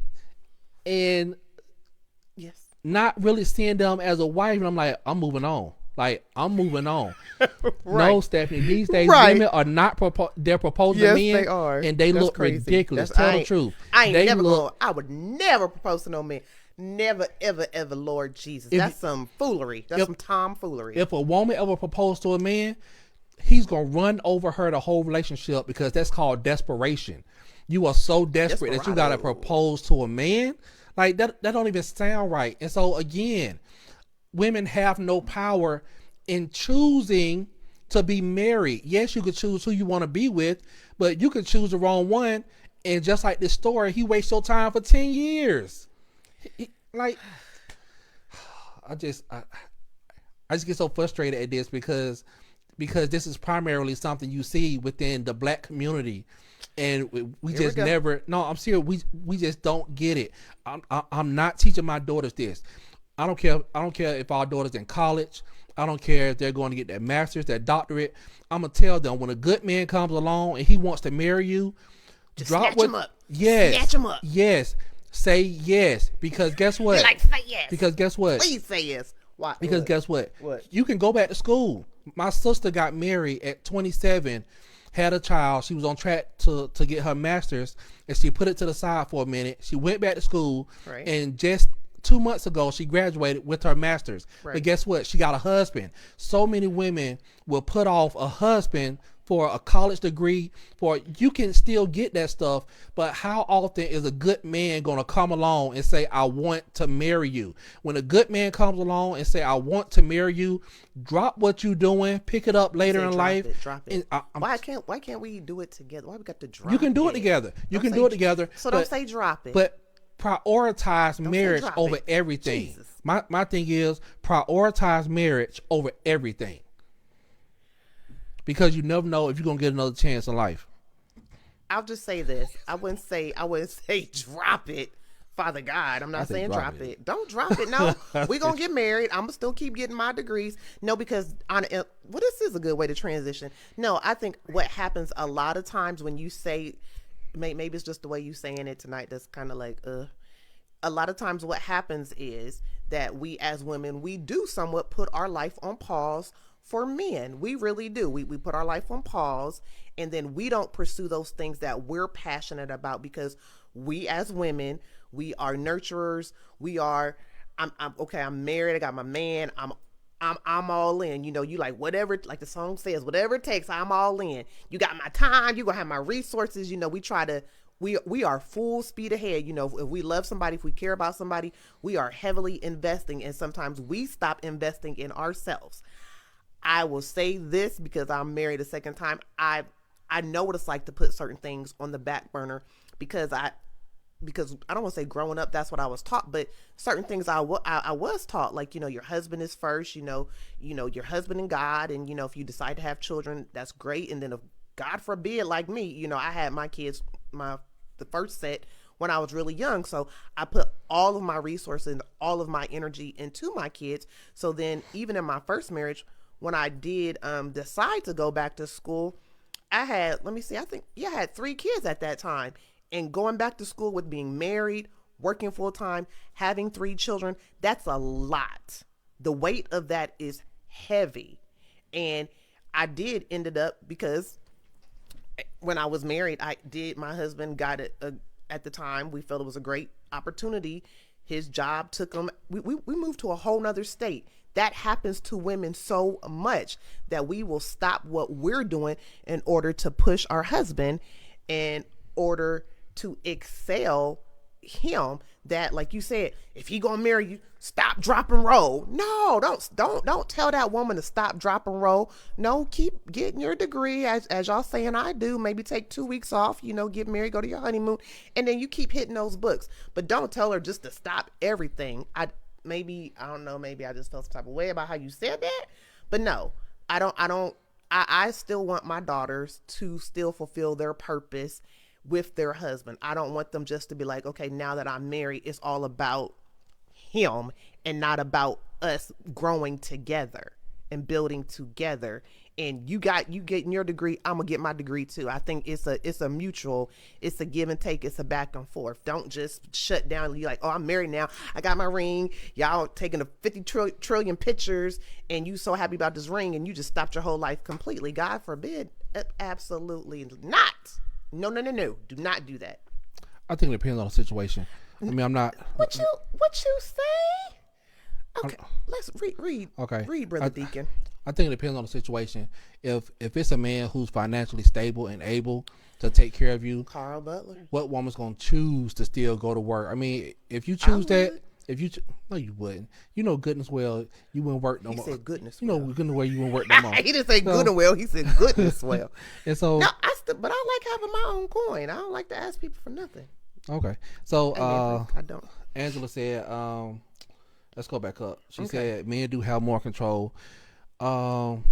yes, not really seeing them as a wife. And I'm like, I'm moving on. Like, I'm moving on. right. No, Stephanie, these days right. women are not they're proposing yes, to men, they are. and they That's look crazy. ridiculous. Tell the truth. I would never propose to no man. Never, ever, ever, Lord Jesus. That's some foolery. That's some tomfoolery. If a woman ever proposed to a man, he's gonna run over her the whole relationship, because that's called desperation. You are so desperate that you gotta propose to a man. Like that don't even sound right. And so again, women have no power in choosing to be married. Yes, you could choose who you want to be with, but you could choose the wrong one. And just like this story, he wastes your time for 10 years. Like, I just get so frustrated at this because this is primarily something you see within the black community. And we just never, no, I'm serious. We just don't get it. I'm not teaching my daughters this. I don't care if our daughter's in college. I don't care if they're going to get their master's, their doctorate. I'm going to tell them, when a good man comes along and he wants to marry you, just snatch him up. Yes. Snatch him up. Yes. Say yes. Because guess what? You're like, say yes. Because guess what? Please say yes. Why? Because guess what? What? You can go back to school. My sister got married at 27, had a child. She was on track to get her master's, and she put it to the side for a minute. She went back to school, right. And just 2 months ago, she graduated with her master's. Right. But guess what? She got a husband. So many women will put off a husband for a college degree. You can still get that stuff, but how often is a good man going to come along and say, I want to marry you? When a good man comes along and say, I want to marry you, drop what you're doing, pick it up later in life. Drop it. Why can't we do it together? Why we got to drop it? You can do it together. You can do it together. So don't say drop it. But prioritize marriage over everything. Jesus. My thing is prioritize marriage over everything. Because you never know if you're going to get another chance in life. I'll just say this. I wouldn't say drop it, Father God. I'm not saying drop it. Don't drop it. No, we're going to get married. I'm going to still keep getting my degrees. No, because this is a good way to transition. No, I think what happens a lot of times when you say, maybe it's just the way you saying it tonight, that's kind of like, a lot of times what happens is that we as women, we do somewhat put our life on pause for men. We really do. We put our life on pause, and then we don't pursue those things that we're passionate about, because we as women, we are nurturers. We are, I'm okay, I'm married. I got my man. I'm all in. You know, you like whatever, like the song says, whatever it takes, I'm all in. You got my time. You gonna have my resources. You know, we are full speed ahead. You know, if we love somebody, if we care about somebody, we are heavily investing, and sometimes we stop investing in ourselves. I will say this because I'm married a second time. I know what it's like to put certain things on the back burner because I don't want to say growing up, that's what I was taught, but certain things I was taught, like, you know, your husband is first, you know, your husband and God. And, you know, if you decide to have children, that's great. And then if God forbid, like me, you know, I had my kids, the first set when I was really young. So I put all of my resources and all of my energy into my kids. So then even in my first marriage, when I did decide to go back to school, I had 3 kids at that time. And going back to school with being married, working full time, having 3 children, that's a lot. The weight of that is heavy. And I ended up, because when I was married, my husband got it at the time. We felt it was a great opportunity. His job took him, we moved to a whole nother state. That happens to women so much that we will stop what we're doing in order to push our husband, in order to excel him. that, like you said, if he gonna marry you, stop, drop, and roll. No, don't tell that woman to stop, drop, and roll. No, keep getting your degree, as y'all saying I do. Maybe take 2 weeks off, get married, go to your honeymoon, and then you keep hitting those books. But don't tell her just to stop everything. I don't know, maybe I just felt some type of way about how you said that. But no, I still want my daughters to still fulfill their purpose with their husband. I don't want them just to be like, okay, now that I'm married, it's all about him and not about us growing together and building together. And you getting your degree, I'm gonna get my degree too. I think it's a mutual, it's a give and take, it's a back and forth. Don't just shut down. You like, oh, I'm married now, I got my ring, y'all taking the 50 trillion pictures, and you so happy about this ring, and you just stopped your whole life completely. God forbid. Absolutely not. No. Do not do that. I think it depends on the situation. I mean, I'm not. What you say? Okay, let's read. Okay, read, Brother Deacon. I think it depends on the situation. If it's a man who's financially stable and able to take care of you, Carl Butler, what woman's gonna choose to still go to work? I mean, if you choose that, no, you wouldn't. Goodness well, you wouldn't work no more. He said goodness. Goodness well, you wouldn't work no more. He didn't say good and well. He said goodness well. And so, no, but I like having my own coin. I don't like to ask people for nothing. Okay, so I don't. Angela said, let's go back up. She said men do have more control. Angela,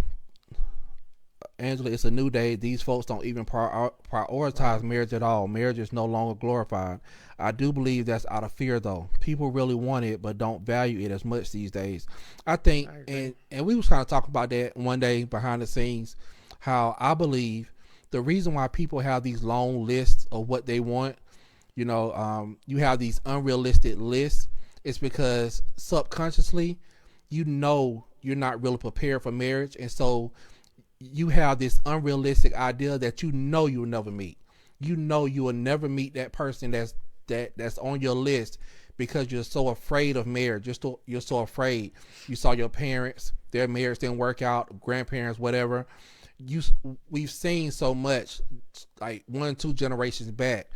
it's a new day. These folks don't even prioritize marriage at all. Marriage is no longer glorified. I do believe that's out of fear, though. People really want it, but don't value it as much these days. I think, and we was kind of talking about that one day behind the scenes, how I believe the reason why people have these long lists of what they want, you have these unrealistic lists, is because subconsciously, you're not really prepared for marriage, and so you have this unrealistic idea that you'll never meet. You will never meet that person that's on your list because you're so afraid of marriage. You're so afraid. You saw your parents, their marriage didn't work out, grandparents, whatever. We've seen so much, like 1 or 2 generations back,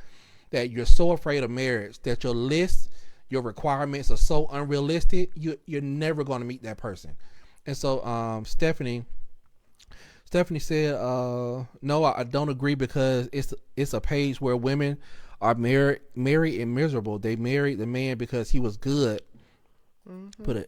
that you're so afraid of marriage that your list, your requirements are so unrealistic. You're never going to meet that person. And so Stephanie said, no, I don't agree, because it's a page where women are married and miserable. They married the man because he was good. But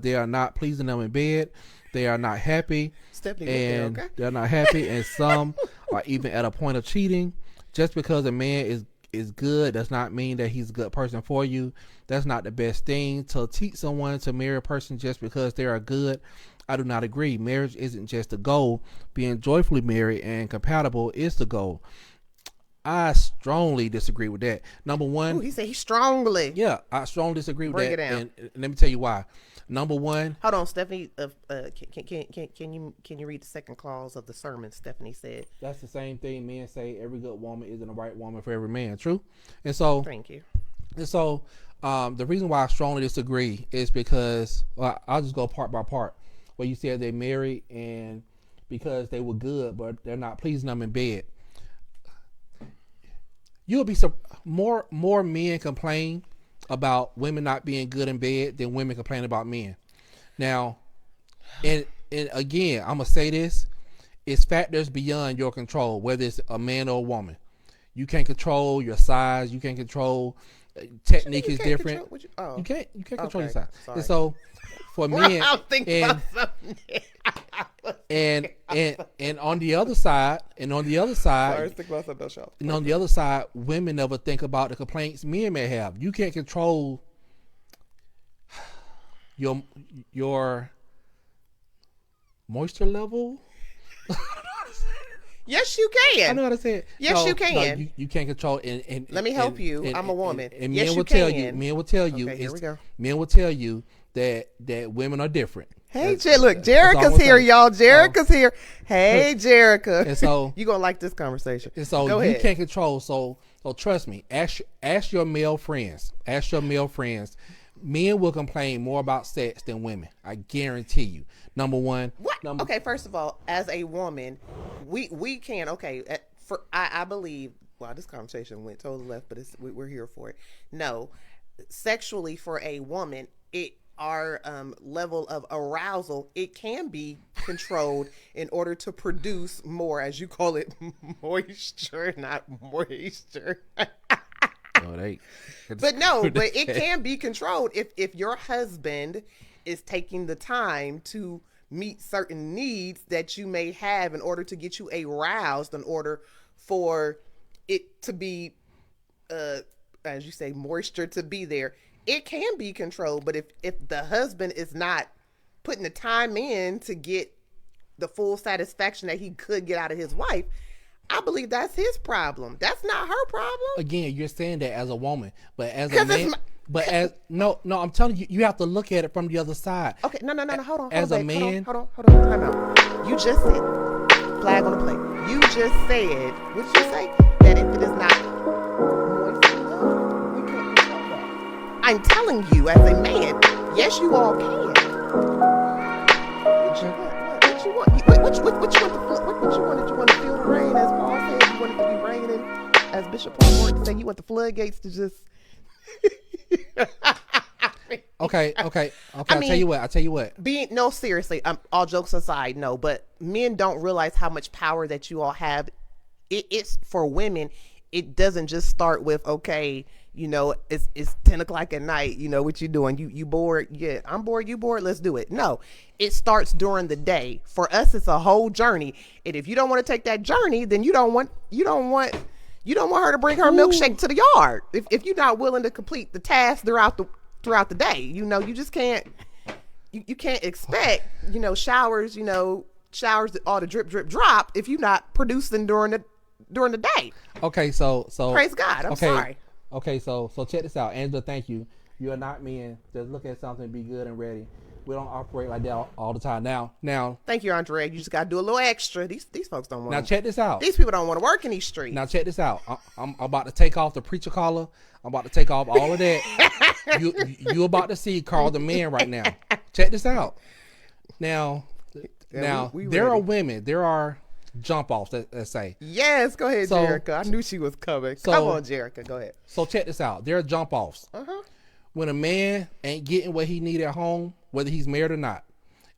they are not pleasing them in bed. They are not happy. They're not happy, and some are even at a point of cheating. Just because a man is good does not mean that he's a good person for you. That's not the best thing. To teach someone to marry a person just because they are good, I do not agree. Marriage isn't just a goal. Being joyfully married and compatible is the goal. I strongly disagree with that. Number one, he said he strongly. Yeah, I strongly disagree with that. Break it down. And let me tell you why. Number one. Hold on, Stephanie. Can you read the second clause of the sermon? Stephanie said that's the same thing men say. Every good woman isn't the right woman for every man. True. And so thank you. And so the reason why I strongly disagree is because I'll just go part by part. Where you said they married and because they were good, but they're not pleasing them in bed. You'll be more men complain about women not being good in bed than women complain about men. Now, and again, I'm gonna say this: it's factors beyond your control, whether it's a man or a woman. You can't control your size. You can't control. Technique is different. You can't control your size. Sorry. And so, for men, and on the other side, women never think about the complaints men may have. You can't control your moisture level. Yes, you can. I know how to say it. Yes, you can. No, you can't control. And let me help you. I'm a woman. And men will tell you. Men will tell you. Okay, here we go. Men will tell you that women are different. Hey, look, Jerica's here, y'all. Jerica's here. Hey, Jerica. And so you gonna like this conversation. And so go you ahead. Can't control. So trust me. Ask your male friends. Men will complain more about sex than women. I guarantee you. Number one. What? Okay, first of all, as a woman, we can. Okay, I believe wow, this conversation went totally left, but we're here for it. No, sexually for a woman, our level of arousal, it can be controlled in order to produce more, as you call it, moisture, not moisture. Oh, they, But no, but it can be controlled if your husband is taking the time to meet certain needs that you may have in order to get you aroused, in order for it to be, as you say, moisture to be there. It can be controlled, but if the husband is not putting the time in to get the full satisfaction that he could get out of his wife, I believe that's his problem. That's not her problem. Again, you're saying that as a woman, but as a man, no, I'm telling you, you have to look at it from the other side. Okay, no, hold on. As a man, hold on, time out. You just said, flag on the plate. You just said, what did you say? That if it is not moist enough, we can't control that. I'm telling you, as a man, yes, you all can. What you want? What you want? What you want? Did you want to feel the rain, as Paul said? You want it to be raining, as Bishop Paul Morton said. You want the floodgates to just. Okay. I mean, I tell you what. Seriously. All jokes aside, no. But men don't realize how much power that you all have. It's for women. It doesn't just start with, okay, it's 10 o'clock at night. What you doing? You bored? Yeah, I'm bored. You bored? Let's do it. No, it starts during the day. For us, it's a whole journey. And if you don't want to take that journey, then you don't want her to bring her milkshake to the yard. If you're not willing to complete the task throughout the day, you just can't. You can't expect showers that ought to drip drop if you're not producing during the day. Okay, so praise God. I'm sorry. Okay, so check this out, Angela. Thank you. You are not men. Just look at something, be good and ready. We don't operate like that all the time. Now. Thank you, Andre. You just got to do a little extra. These folks don't want. Now check this out. These people don't want to work in these streets. Now check this out. I'm about to take off the preacher collar. I'm about to take off all of that. you about to see Carl the man right now. Check this out. Now, we there ready. are women. There are jump offs. Let's say. Yes, go ahead, Jerica. I knew she was coming. Come on, Jerica. Go ahead. So check this out. There are jump offs. When a man ain't getting what he need at home, whether he's married or not,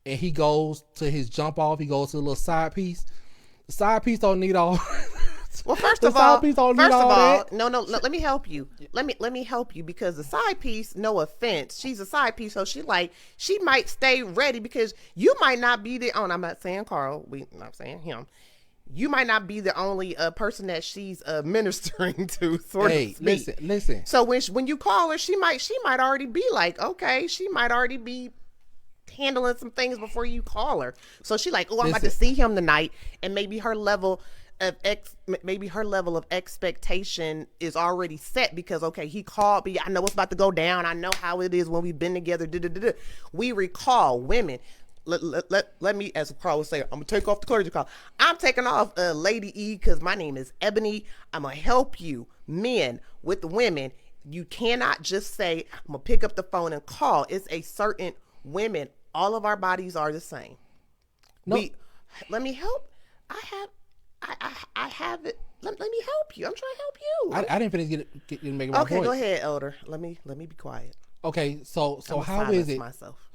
and he goes to his jump off, he goes to a little side piece. The side piece don't need all. Well, first of all, no, let me help you. Let me help you, because the side piece, no offense, she's a side piece, so she might stay ready, because you might not be the I'm not saying Carl, I'm saying him. You might not be the only person that she's ministering to, sort of. Listen. So when you call her, she might already be like, okay, she might already be handling some things before you call her. So she like, I'm about to see him tonight, and maybe her level of expectation is already set, because okay, he called me, I know what's about to go down, I know how it is when we've been together. We recall. Women, let me, as Carl would say, I'm gonna take off the clergy call. I'm taking off Lady E, because my name is Ebony. I'm gonna help you, men, with the women. You cannot just say, I'm gonna pick up the phone and call. It's a certain women. All of our bodies are the same. No. Let me help. I have it. Let me help you. I'm trying to help you. I didn't finish get make my point. Okay, go ahead, Elder. Let me be quiet. Okay, so how is it?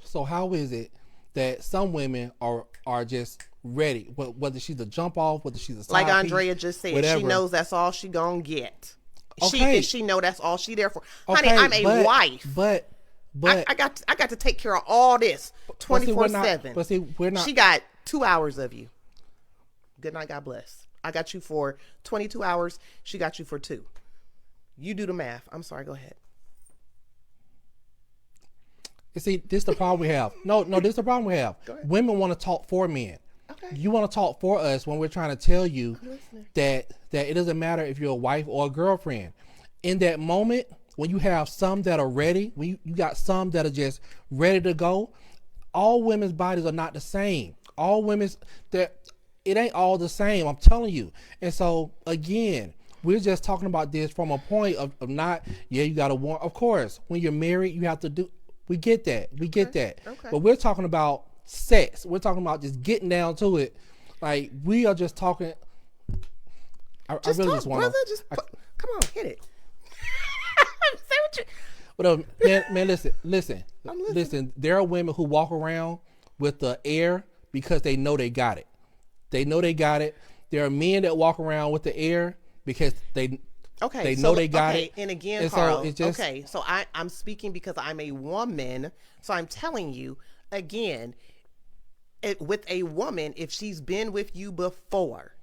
So how is it that some women are just ready, whether she's a jump off, whether she's a side like piece, Andrea just said, whatever. She knows that's all she gonna get. Okay. She know that's all she there for. Okay, honey, I'm a wife. But I got to take care of all this 24/7. But see, we're not. She got 2 hours of you. Good night, God bless. I got you for 22 hours. She got you for 2. You do the math. I'm sorry. Go ahead. You see, this is the problem we have. No, this is the problem we have. Women want to talk for men. Okay. You want to talk for us when we're trying to tell you that it doesn't matter if you're a wife or a girlfriend. In that moment, when you have some that are ready, when you got some that are just ready to go, all women's bodies are not the same. All women's, it ain't all the same, I'm telling you. And so, again, we're just talking about this from a point of not, you got to want, of course, when you're married, you have to do, we get that. Okay. But we're talking about sex. We're talking about just getting down to it. Like, we are just talking. I Just really talk, just want brother. to. Just come on, hit it. Say what you. But man, listen. I'm listening. Listen. There are women who walk around with the air because they know they got it. They know they got it. There are men that walk around with the air because they know they got it. And again, And Carl. so it's just, okay, so I'm speaking because I'm a woman. So I'm telling you again, with a woman, if she's been with you before,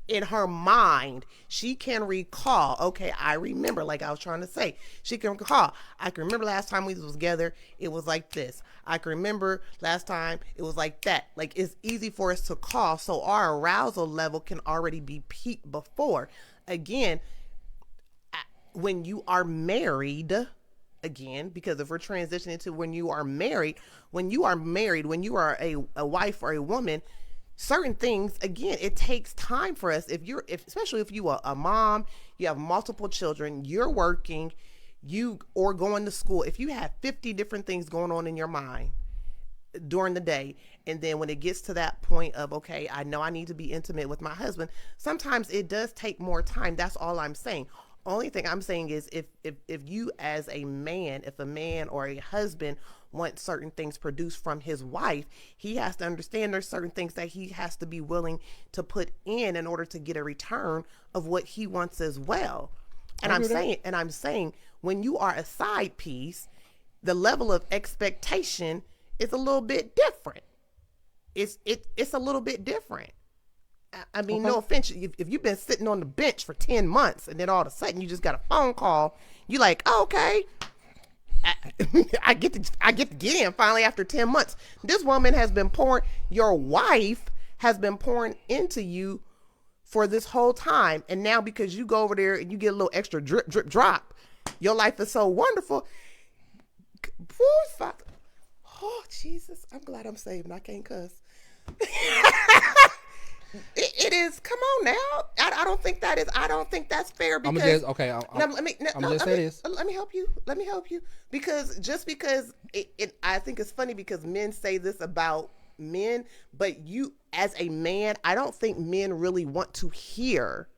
in her mind, she can recall, okay, I remember, like I was trying to say, she can recall, I can remember last time we was together, it was like this. I can remember last time it was like that. Like, it's easy for us to call, so our arousal level can already be peaked before. Again, when you are married, again, because if we're transitioning to when you are married, when you are a wife or a woman, certain things, again, it takes time for us. Especially if you are a mom, you have multiple children, you're working, or going to school. If you have 50 different things going on in your mind during the day, and then when it gets to that point of, okay, I know I need to be intimate with my husband, sometimes it does take more time. That's all I'm saying. Only thing I'm saying is if you as a man, if a man or a husband wants certain things produced from his wife, he has to understand there's certain things that he has to be willing to put in order to get a return of what he wants as well. And I'm saying when you are a side piece, the level of expectation is a little bit different. It's a little bit different. I mean, no offense. If you've been sitting on the bench for 10 months and then all of a sudden you just got a phone call, you like, oh, okay, I get to get in finally after 10 months. This woman has been pouring, your wife has been pouring into you for this whole time. And now because you go over there and you get a little extra drip, drip, drop, your life is so wonderful. Oh, Jesus. I'm glad I'm saved and I can't cuss. It is. Come on now. I don't think that's fair. Because let me help you. Because just because I think it's funny because men say this about men, but you as a man, I don't think men really want to hear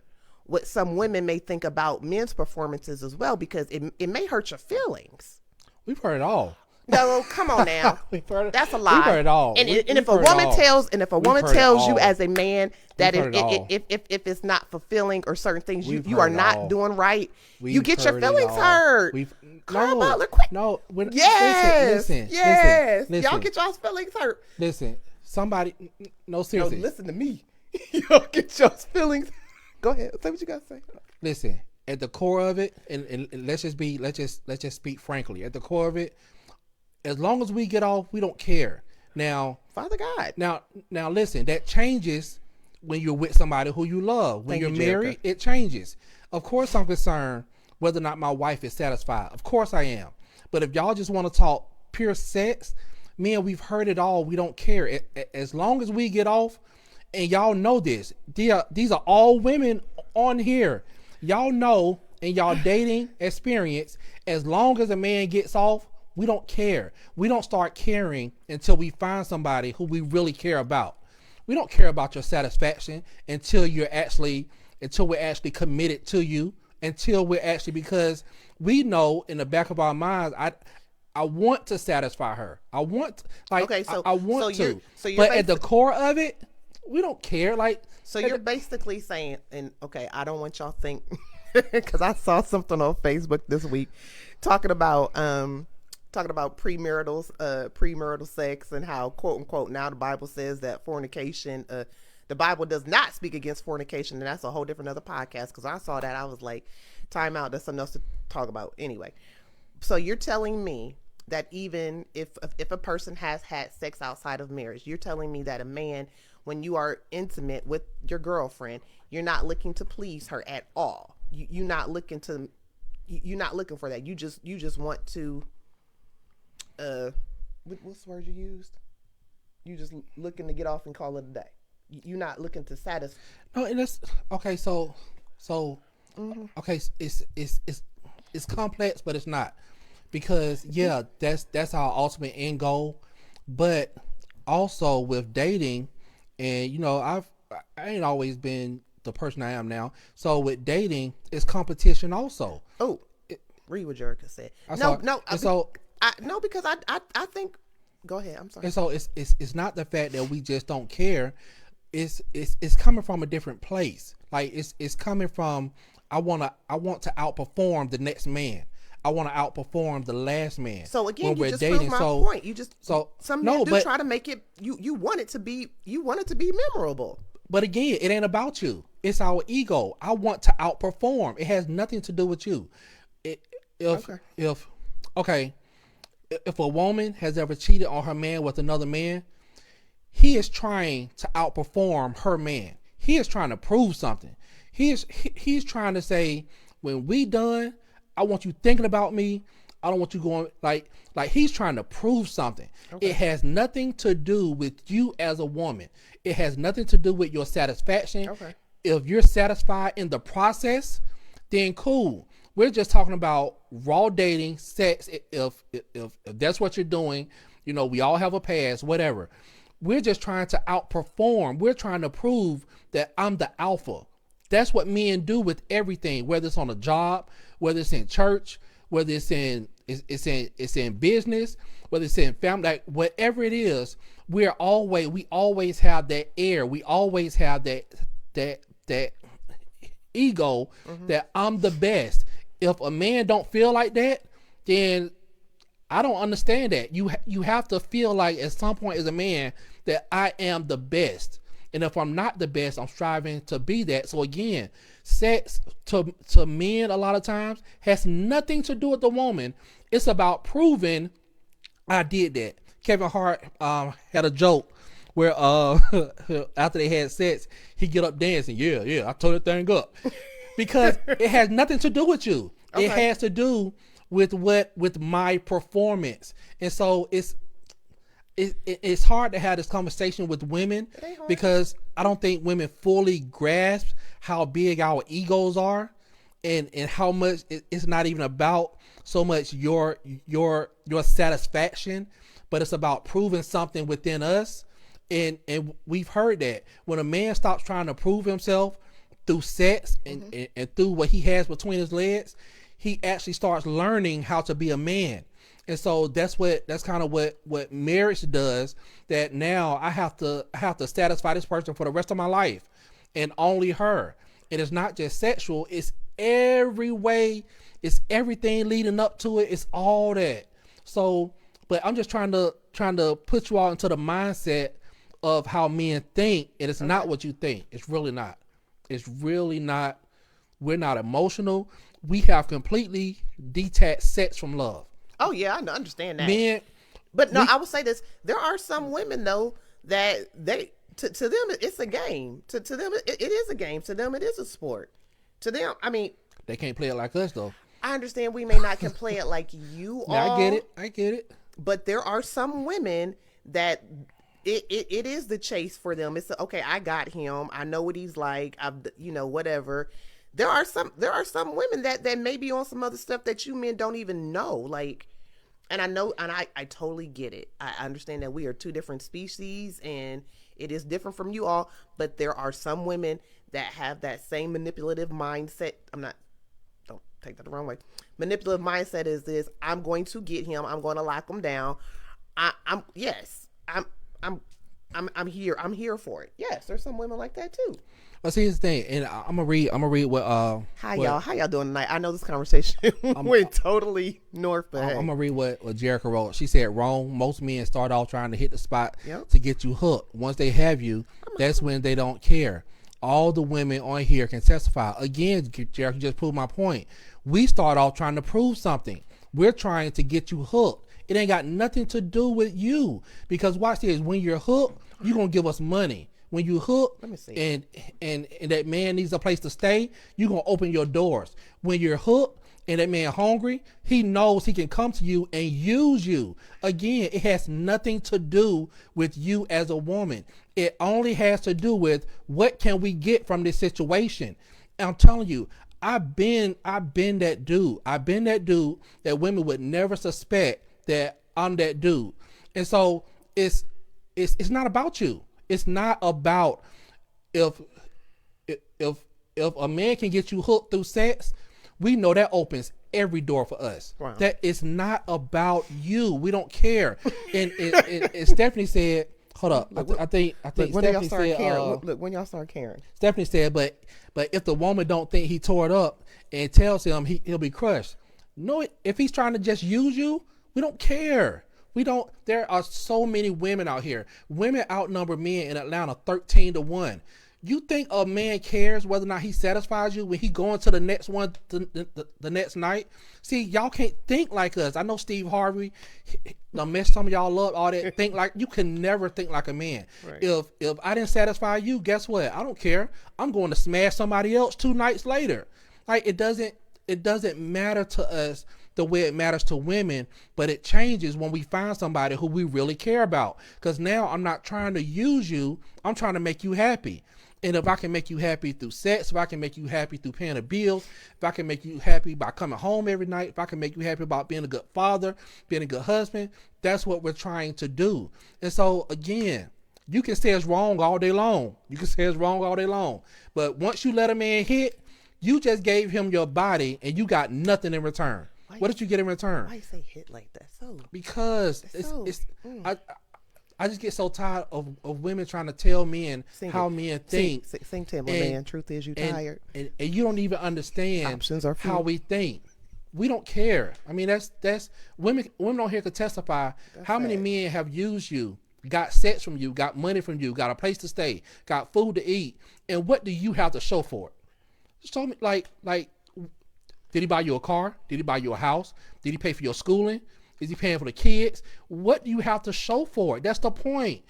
what some women may think about men's performances as well, because it may hurt your feelings. We've heard it all. No, come on now. That's a lie. We've heard it all. And if a woman tells you as a man that if it's not fulfilling or certain things you are not doing right, you get your feelings hurt. Carl Butler, quick. No. Listen. Y'all get y'all's feelings hurt. Listen. Somebody. No, seriously. No, listen to me. Y'all get y'all's feelings. Go ahead. Say what you got to say. Listen. At the core of it, and let's just speak frankly. At the core of it, as long as we get off, we don't care. Now, Father God. Now, listen. That changes when you're with somebody who you love. When you're married, it changes. Of course, I'm concerned whether or not my wife is satisfied. Of course, I am. But if y'all just want to talk pure sex, man, we've heard it all. We don't care. As long as we get off, and y'all know this. These are all women on here. Y'all know in y'all dating experience, as long as a man gets off, we don't care. We don't start caring until we find somebody who we really care about. We don't care about your satisfaction until we're actually committed to you, because we know in the back of our minds, I want to satisfy her. I want to. But at the core of it, we don't care. So you're basically saying, and okay, I don't want y'all to think, because I saw something on Facebook this week talking about premarital sex and how, quote unquote, now the Bible says that fornication, the Bible does not speak against fornication, and that's a whole different other podcast. Because I saw that, I was like, time out, that's something else to talk about. Anyway, so you're telling me that even if a person has had sex outside of marriage, you're telling me that a man, when you are intimate with your girlfriend, you're not looking to please her at all. You're not looking for that. You just want to, what's the word you used? You just looking to get off and call it a day. You're not looking to satisfy. No, and that's okay. So, okay, it's complex, but it's not, because that's our ultimate end goal. But also with dating, and I ain't always been the person I am now. So with dating, it's competition also. Oh, read what Jerica said. No, because I think. Go ahead. I'm sorry. And so it's not the fact that we just don't care. It's coming from a different place. Like it's coming from I want to outperform the next man. I want to outperform the last man. So again, you just proved my point. Some men do try to make it. You want it to be memorable. But again, it ain't about you. It's our ego. I want to outperform. It has nothing to do with you. If a woman has ever cheated on her man with another man, he is trying to outperform her man. He is trying to prove something. He's trying to say, when we done, I want you thinking about me. I don't want you going like he's trying to prove something. Okay. It has nothing to do with you as a woman. It has nothing to do with your satisfaction. Okay. If you're satisfied in the process, then cool. We're just talking about raw dating, sex. If that's what you're doing, we all have a past, whatever. We're just trying to outperform. We're trying to prove that I'm the alpha. That's what men do with everything, whether it's on a job, whether it's in church, whether it's in business, whether it's in family, like whatever it is. We always have that air. We always have that ego that I'm the best. If a man don't feel like that, then I don't understand that. You have to feel like at some point as a man that I am the best. And if I'm not the best, I'm striving to be that. So again, sex to men a lot of times has nothing to do with the woman. It's about proving I did that. Kevin Hart had a joke where after they had sex, he get up dancing. Yeah, I tore that thing up. Because it has nothing to do with you. Okay. It has to do with my performance. And so it's hard to have this conversation with women because I don't think women fully grasp how big our egos are and how much it's not even about so much your satisfaction, but it's about proving something within us. And we've heard that when a man stops trying to prove himself through sex and through what he has between his legs, he actually starts learning how to be a man. And so that's kind of what marriage does, that now I have to satisfy this person for the rest of my life and only her. And it's not just sexual, it's every way, it's everything leading up to it, it's all that. So, but I'm just trying to put you all into the mindset of how men think, and it's not what you think. It's really not. It's really not. We're not emotional. We have completely detached sex from love. Oh yeah, I understand that. Men, I will say this: there are some women though that to them it's a game. To them it is a game. To them it is a sport. To them, I mean, they can't play it like us though. I understand we may not can play it like you all. I get it. But there are some women that it is the chase for them. It's okay. I got him. I know what he's like. Whatever. There are some women that may be on some other stuff that you men don't even know. Like, and I know, and I totally get it. I understand that we are two different species and it is different from you all, but there are some women that have that same manipulative mindset. Don't take that the wrong way. Manipulative mindset is this: I'm going to get him. I'm going to lock him down. I'm here. I'm here for it. Yes, there's some women like that too. But see, here's the thing, and I'm gonna read what How y'all doing tonight? I know this conversation went totally north, but I'm gonna read what Jerica wrote. She said, "Wrong. Most men start off trying to hit the spot to get you hooked. Once they have you, that's when they don't care. All the women on here can testify. Again, Jerica just proved my point. We start off trying to prove something. We're trying to get you hooked. It ain't got nothing to do with you. Because watch this, when you're hooked, you're gonna give us money. When you hook and that man needs a place to stay, you're going to open your doors. When you're hooked and that man hungry, he knows he can come to you and use you. Again, it has nothing to do with you as a woman. It only has to do with what can we get from this situation. And I'm telling you, I've been that dude. I've been that dude that women would never suspect that I'm that dude. And so it's not about you. It's not about if if a man can get you hooked through sex, we know that opens every door for us. Wow. That it's not about you. We don't care. And Stephanie said, hold up. I think when Stephanie said, look, when y'all start caring. Stephanie said, but if the woman don't think he tore it up and tells him, he'll be crushed. No, if he's trying to just use you, we don't care. We don't. There are so many women out here. Women outnumber men in Atlanta 13-1. You think a man cares whether or not he satisfies you when he going to the next one the next night? See, y'all can't think like us. I know Steve Harvey, the mess some of y'all love all that. Think like you can never think like a man. Right. If I didn't satisfy you, guess what? I don't care. I'm going to smash somebody else 2 nights later. Like it doesn't matter to us the way it matters to women, but it changes when we find somebody who we really care about. Because now I'm not trying to use you. I'm trying to make you happy. And if I can make you happy through sex, if I can make you happy through paying the bills, if I can make you happy by coming home every night, if I can make you happy about being a good father, being a good husband, that's what we're trying to do. And so again, you can say it's wrong all day long. But once you let a man hit, you just gave him your body and you got nothing in return. What did you get in return? Why you say hit like that? Because I just get so tired of women trying to tell men how men think. Sing to him, man. Truth is, you tired. And you don't even understand Options are few. how we think. We don't care. I mean, that's women on here could testify how many men have used you, got sex from you, got money from you, got a place to stay, got food to eat, and what do you have to show for it? Just tell me, like. Did he buy you a car? Did he buy you a house? Did he pay for your schooling? Is he paying for the kids? What do you have to show for it? That's the point.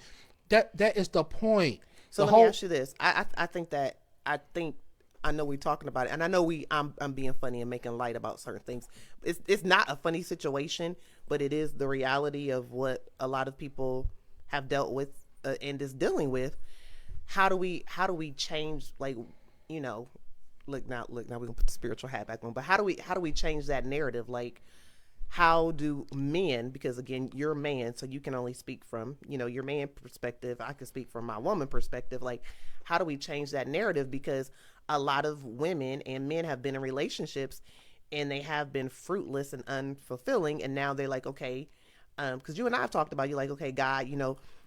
That is the point. So let me ask you this. I think I know we're talking about it, and I know I'm being funny and making light about certain things. It's not a funny situation, but it is the reality of what a lot of people have dealt with and is dealing with. How do we change, like, you know? Look now we're gonna put the spiritual hat back on. But how do we change that narrative? Like, how do men, because again, you're a man, so you can only speak from, your man perspective. I can speak from my woman perspective. Like, how do we change that narrative? Because a lot of women and men have been in relationships and they have been fruitless and unfulfilling. And now they're like, okay, because you and I have talked about, you're like, okay, God,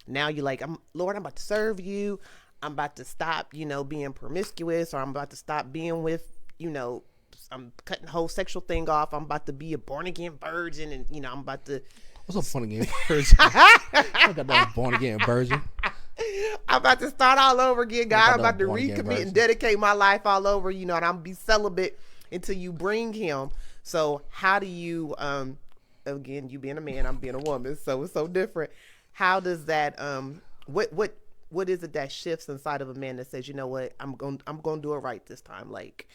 now you're like, Lord, I'm about to serve you. I'm about to stop, being promiscuous, or I'm about to stop being with, I'm cutting the whole sexual thing off. I'm about to be a born again virgin, and I'm about to. What's a born again virgin? I got that born again virgin. I'm about to start all over again, God. I'm about to recommit and dedicate my life all over, and I'm gonna be celibate until you bring him. So how do you, again, you being a man, I'm being a woman, so it's so different. How does that, what is it that shifts inside of a man that says, you know what, I'm going to do it right this time. Like,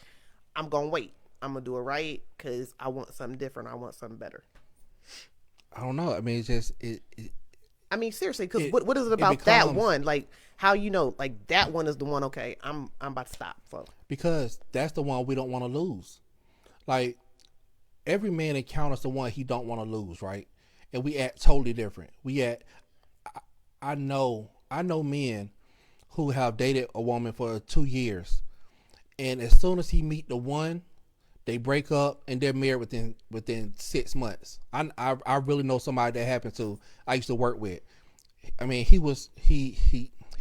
I'm going to wait. I'm going to do it right because I want something different. I want something better. I don't know. I mean, it's just, I mean, seriously, because what is it about that one? Like, how like that one is the one, okay, I'm about to stop. So. Because that's the one we don't want to lose. Like, every man encounters the one he don't want to lose, right? And we act totally different. I know men who have dated a woman for 2 years, and as soon as he meet the one, they break up and they're married within 6 months. I really know somebody that happened to. I used to work with. I mean, he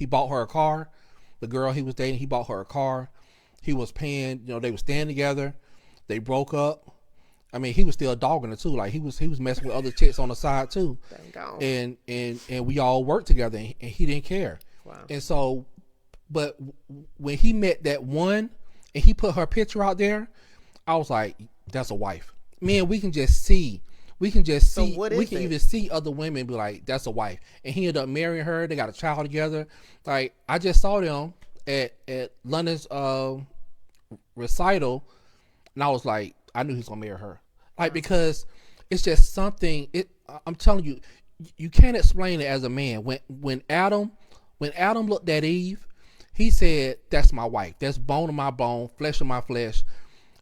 bought her a car. The girl he was dating, he bought her a car. He was paying. They were staying together. They broke up. I mean, he was still dogging her too. Like he was messing with other chicks on the side too. And we all worked together, and he didn't care. Wow. And so, but when he met that one and he put her picture out there, I was like, that's a wife. Man, we can just see. We can even see other women be like, that's a wife. And he ended up marrying her. They got a child together. Like, I just saw them at London's recital, and I was like, I knew he was gonna marry her. Like, because it's just something. I'm telling you, you can't explain it as a man. When Adam looked at Eve, he said, "That's my wife. That's bone of my bone, flesh of my flesh."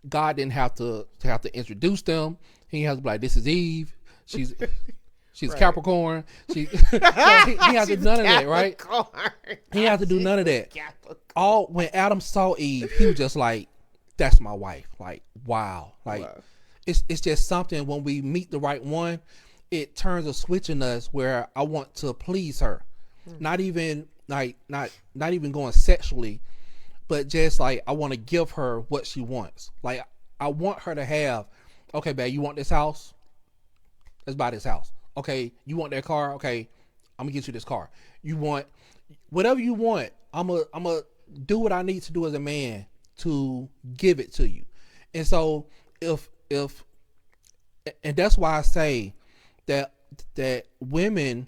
God didn't have to introduce them. He has to be like, "This is Eve. She's She's Right. Capricorn. She so he has to do none of that, right? Capricorn. He has to do none of that. Capricorn. All when Adam saw Eve, he was just like, "That's my wife." Like, wow. Like, Wow. it's just something when we meet the right one, it turns a switch in us where I want to please her, not even like not even going sexually, but just like I want to give her what she wants. Like I want her to have, okay, babe, you want this house? Let's buy this house. Okay, you want that car? Okay, I'm gonna get you this car. You want whatever you want. I'm a do what I need to do as a man to give it to you. And so if and that's why I say that women,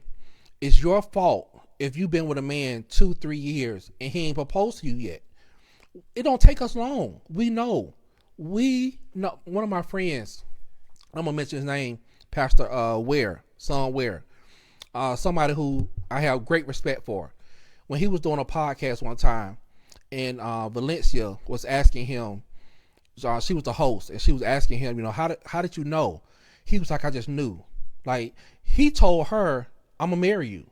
it's your fault if you've been with a man 2-3 years and he ain't proposed to you yet. It don't take us long. We know. One of my friends, I'm gonna mention his name, Pastor Ware, son Ware, somebody who I have great respect for. When he was doing a podcast one time, and Valencia was asking him, she was the host, and she was asking him, how did you know? He was like, I just knew. Like, he told her, I'm gonna marry you.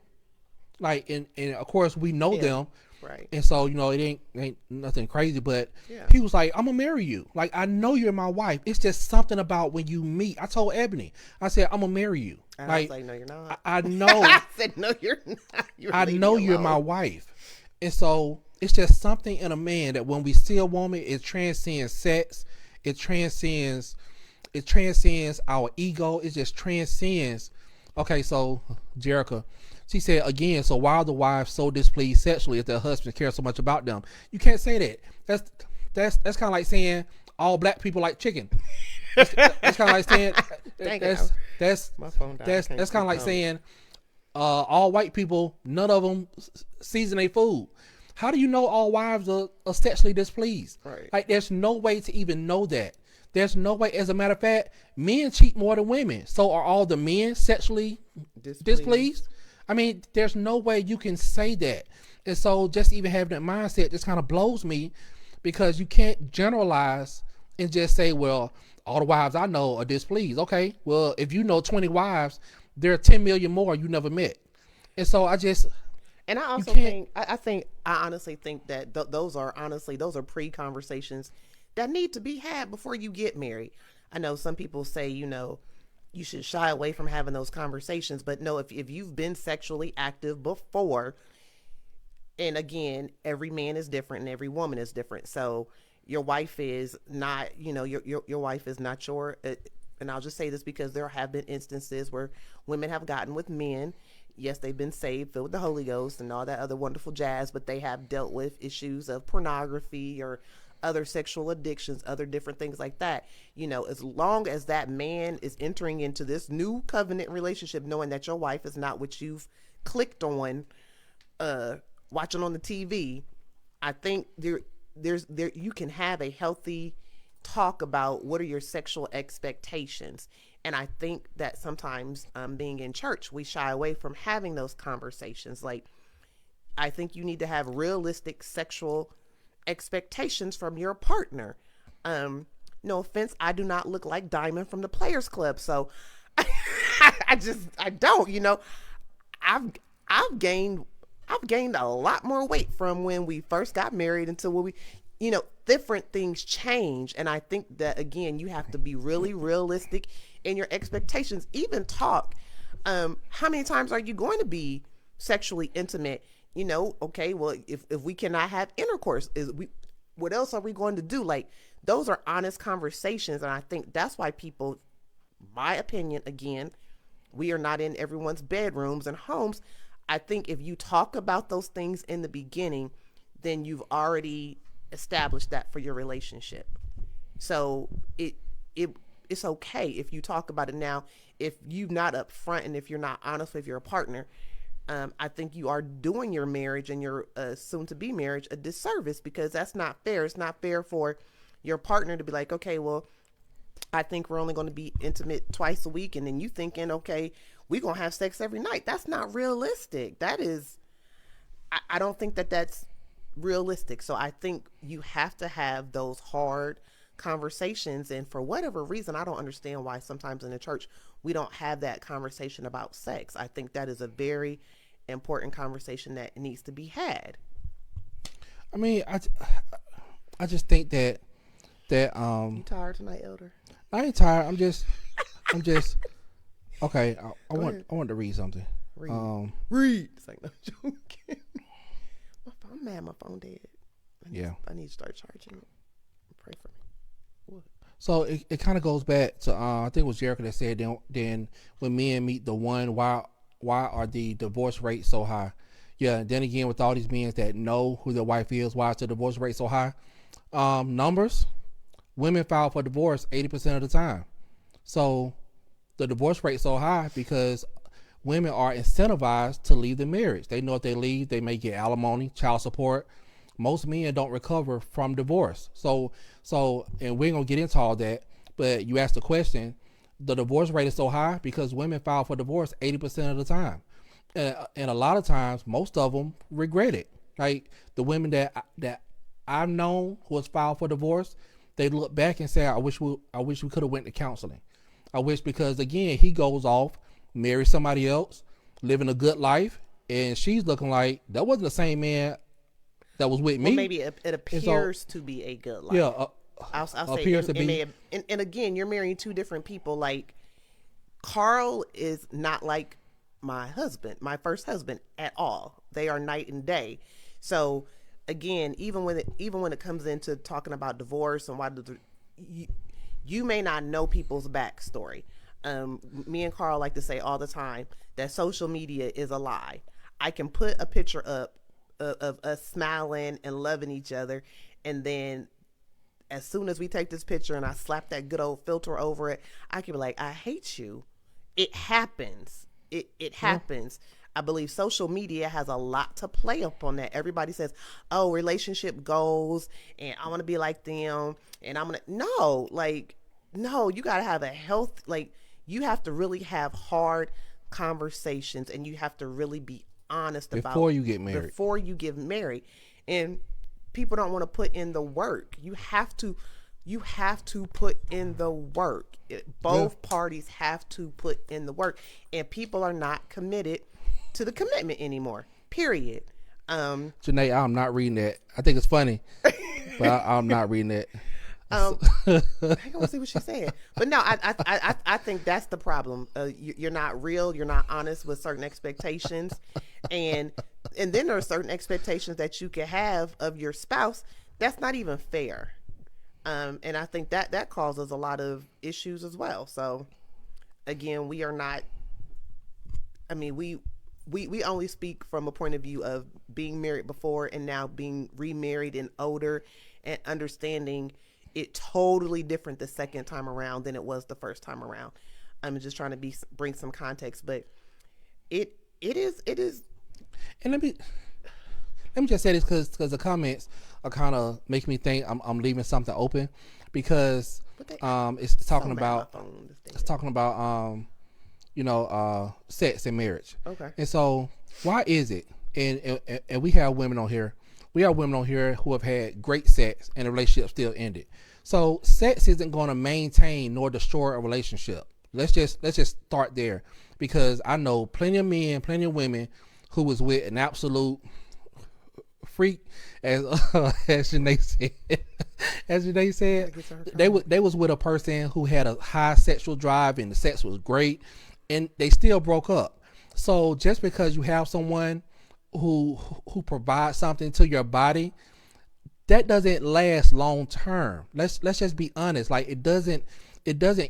Like, and of course we know them. Right. And so, it ain't nothing crazy, but Yeah. he was like, I'm gonna marry you. Like, I know you're my wife. It's just something about when you meet. I told Ebony, I said, I'm gonna marry you. And like, I was like, no, you're not. I know. I said, no, you're not. I know you're my wife. And so it's just something in a man that when we see a woman, it transcends sex. It transcends our ego. It just transcends. Okay, so Jerica, she said again, so why are the wives so displeased sexually if their husbands care so much about them? You can't say that. That's kind of like saying all black people like chicken. That's kind of like saying that's kind of like saying all white people, none of them season their food. How do you know all wives are sexually displeased? Right. Like, there's no way to even know that. There's no way. As a matter of fact, men cheat more than women. So are all the men sexually displeased? I mean, there's no way you can say that. And so just even having that mindset just kind of blows me, because you can't generalize and just say, well, all the wives I know are displeased. Okay, well, if you know 20 wives, there are 10 million more you never met. And so I also think, I honestly think that those are pre-conversations that need to be had before you get married. I know some people say, you should shy away from having those conversations, but no, if you've been sexually active before, and again, every man is different and every woman is different. So your wife is not, your wife is not your, and I'll just say this because there have been instances where women have gotten with men. Yes, they've been saved, filled with the Holy Ghost and all that other wonderful jazz, but they have dealt with issues of pornography or other sexual addictions, other different things like that. As long as that man is entering into this new covenant relationship, knowing that your wife is not what you've clicked on, watching on the TV, I think there you can have a healthy talk about what are your sexual expectations. And I think that sometimes being in church, we shy away from having those conversations. Like, I think you need to have realistic sexual expectations from your partner. No offense, I do not look like Diamond from the Players Club, so I don't. I've gained a lot more weight from when we first got married until when we, different things change. And I think that, again, you have to be really realistic in your expectations. Even talk, how many times are you going to be sexually intimate? Okay, well, if we cannot have intercourse, what else are we going to do? Like, those are honest conversations. And I think that's why people, my opinion, again, we are not in everyone's bedrooms and homes. I think if you talk about those things in the beginning, then you've already established that for your relationship. So it's okay if you talk about it now. If you're not upfront and if you're not honest with your partner, I think you are doing your marriage and your soon-to-be marriage a disservice, because that's not fair. It's not fair for your partner to be like, okay, well, I think we're only going to be intimate twice a week, and then you thinking, okay, we're going to have sex every night. That's not realistic. That is, I don't think that that's realistic. So I think you have to have those hard conversations. And for whatever reason, I don't understand why sometimes in the church we don't have that conversation about sex. I think that is a very important conversation that needs to be had. I mean, I just think that You tired tonight, Elder? I ain't tired. I'm just okay. I want to read something. Read. It's like, no joking. I'm mad my phone dead. I need to start charging it. Pray for me. What? So it kind of goes back to I think it was Jericho that said then when men meet the one, why are the divorce rates so high? Yeah. Then again, with all these men that know who their wife is, why is the divorce rate so high? Numbers. Women file for divorce 80% of the time. So the divorce rate so high because women are incentivized to leave the marriage. They know if they leave, they may get alimony, child support. Most men don't recover from divorce. So, and we're going to get into all that, but you asked the question, the divorce rate is so high because women file for divorce 80% of the time. And a lot of times, most of them regret it. Like the women that I've known who has filed for divorce, they look back and say, I wish we could have went to counseling. I wish, because again, he goes off, marries somebody else, living a good life, and she's looking like that wasn't the same man that was with me. Well, maybe it appears to be a good life. Yeah, I'll say appears to be. And again, you're marrying two different people. Like Carl is not like my husband, my first husband, at all. They are night and day. So again, even when it comes into talking about divorce and why you may not know people's backstory. Me and Carl like to say all the time that social media is a lie. I can put a picture up of us smiling and loving each other, and then as soon as we take this picture and I slap that good old filter over it, I can be like, I hate you. It happens. It happens. I believe social media has a lot to play up on that. Everybody says, oh, relationship goals, and I want to be like them, and I'm going to, no, you got to have a health, like, you have to really have hard conversations, and you have to really be honest before you get married. And people don't want to put in the work. You have to put in the work. Both parties have to put in the work, and people are not committed to the commitment anymore, period. Janae, I'm not reading that. I think it's funny, but I'm not reading that. I want to see what she's saying. But no, I think that's the problem. You're not real. You're not honest with certain expectations. And then there are certain expectations that you can have of your spouse. That's not even fair. And I think that causes a lot of issues as well. So again, we are not, I mean, we only speak from a point of view of being married before and now being remarried and older and understanding it totally different the second time around than it was the first time around. I'm just trying to bring some context, but it is. And let me just say this because the comments are kind of making me think I'm leaving something open, because it's talking about sex and marriage. Okay. And so why is it? And we have women on here. We have women on here who have had great sex and the relationship still ended. So sex isn't going to maintain nor destroy a relationship. Let's just start there, because I know plenty of men, plenty of women who was with an absolute freak, as Janae said. They was with a person who had a high sexual drive and the sex was great, and they still broke up. So just because you have someone who provides something to your body, that doesn't last long term. Let's just be honest. Like it doesn't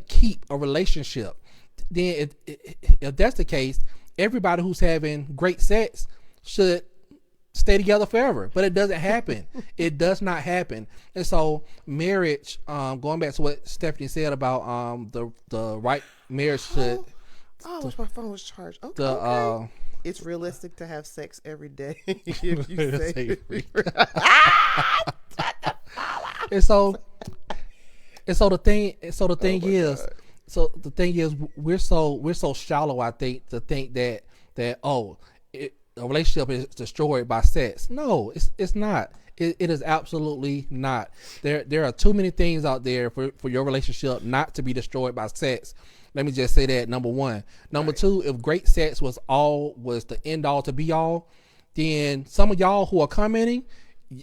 keep a relationship. Then if that's the case, everybody who's having great sex should stay together forever, but it doesn't happen. It does not happen. And so marriage, going back to what Stephanie said about the right marriage should. I wish my phone was charged. Okay. It's realistic to have sex every day. If you say and so the thing is we're so shallow, I think, to think that a relationship is destroyed by sex. No, it's not. It is absolutely not. There are too many things out there for your relationship not to be destroyed by sex. Let me just say that, number one. Number two, if great sex was the end all to be all, then some of y'all who are commenting,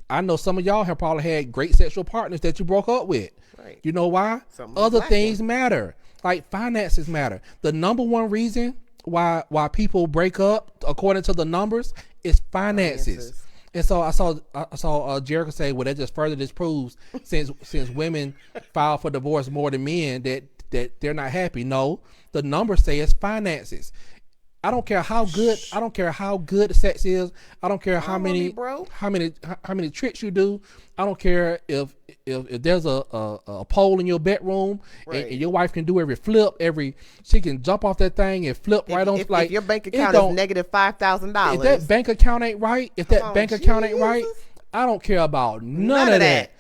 I know some of y'all have probably had great sexual partners that you broke up with. Right. You know why? Other things matter. Like finances matter. The number one reason why people break up, according to the numbers, is finances. And so I saw Jericho say, well, that just further disproves since women file for divorce more than men that they're not happy. No, the numbers say it's finances. I don't care how good sex is. I don't care how many tricks you do. I don't care if there's a pole in your bedroom, and your wife can do she can jump off that thing and flip right on. If your bank account is negative $5,000, if that bank account ain't right, I don't care about none of that.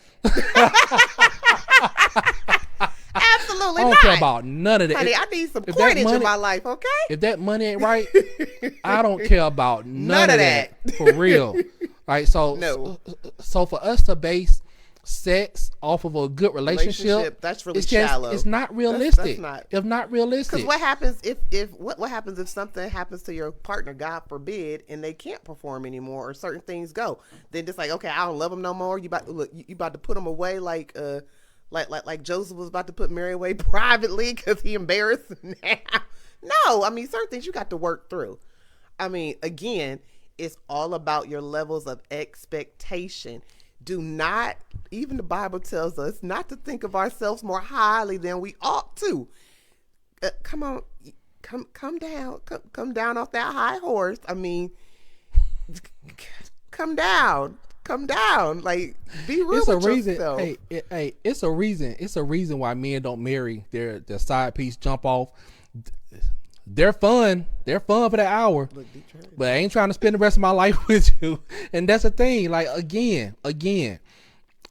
Absolutely I don't care about none of that. Honey, I need some coinage in my life, okay? If that money ain't right, I don't care about none of that. For real. Right? So for us to base sex off of a good relationship, that's really shallow. It's not realistic. It's not realistic. Because what happens what happens if something happens to your partner, God forbid, and they can't perform anymore, or certain things go? Then just like, okay, I don't love them no more. You about to put them away like Joseph was about to put Mary away privately because he embarrassed now. No, I mean, certain things you got to work through. I mean, again, it's all about your levels of expectation. Do not, even the Bible tells us not to think of ourselves more highly than we ought to. Come on, come down off that high horse. I mean, come down. Like, be real with yourself. Hey, it's a reason. It's a reason why men don't marry their side piece jump off. They're fun. They're fun for the hour. But I ain't trying to spend the rest of my life with you. And that's the thing. Like, again,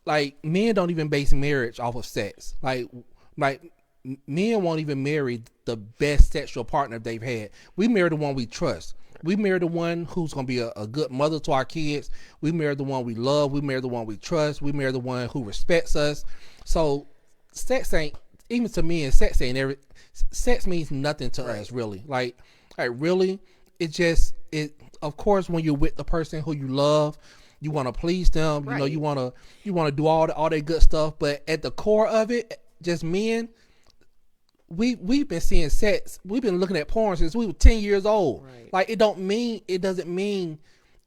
like, men don't even base marriage off of sex. Like men won't even marry the best sexual partner they've had. We marry the one we trust. We marry the one who's going to be a good mother to our kids. We marry the one we love. We marry the one we trust. We marry the one who respects us. So sex ain't, even to me, sex means nothing to us, really. Like really, of course, when you're with the person who you love, you want to please them. Right. You know, you want to do all that good stuff. But at the core of it, just men, we've been seeing sex. We've been looking at porn since we were 10 years old. Right. Like, it doesn't mean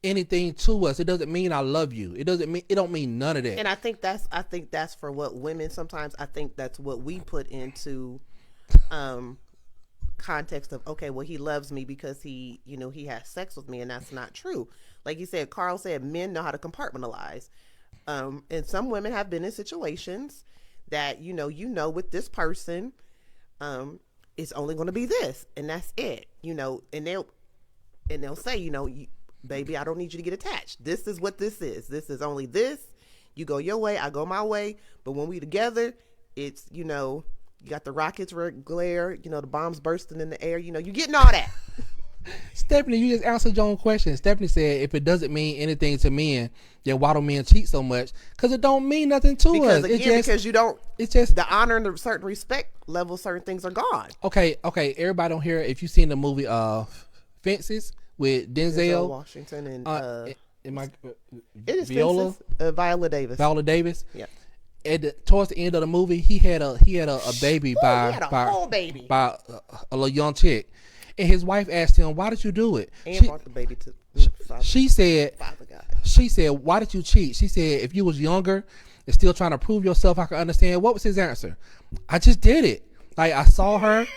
anything to us. It doesn't mean I love you. It don't mean none of that. And I think that's for what women sometimes, I think that's what we put into context of, okay, well, he loves me because he has sex with me, and that's not true. Like you said, Carl said, men know how to compartmentalize. And some women have been in situations that, with this person, it's only going to be this, and that's it, and they'll say, baby, I don't need you to get attached. This is what this is. This is only this. You go your way, I go my way. But when we together, it's, you got the rockets glare, the bombs bursting in the air, you getting all that. Stephanie, you just answered your own question. Stephanie said, if it doesn't mean anything to men, then why do men cheat so much? Because it don't mean nothing to us. Because you don't. It's just the honor and the certain respect level. Certain things are gone. Okay. Everybody don't hear. If you've seen the movie Fences with Denzel Washington and Viola Davis. Viola Davis. Yeah. Towards the end of the movie, he had a baby by a little young chick. And his wife asked him, "Why did you do it?" And brought the baby to. She said, "Why did you cheat?" She said, "If you was younger and still trying to prove yourself, I could understand." What was his answer? "I just did it. Like, I saw her.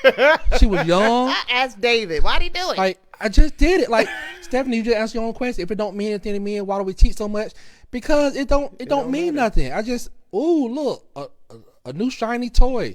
She was young." I asked David, "Why'd he do it?" Like, I just did it. Like, Stephanie, you just answered your own question. If it don't mean anything to me, why do we cheat so much? Because it don't mean nothing. I just, look, a new shiny toy.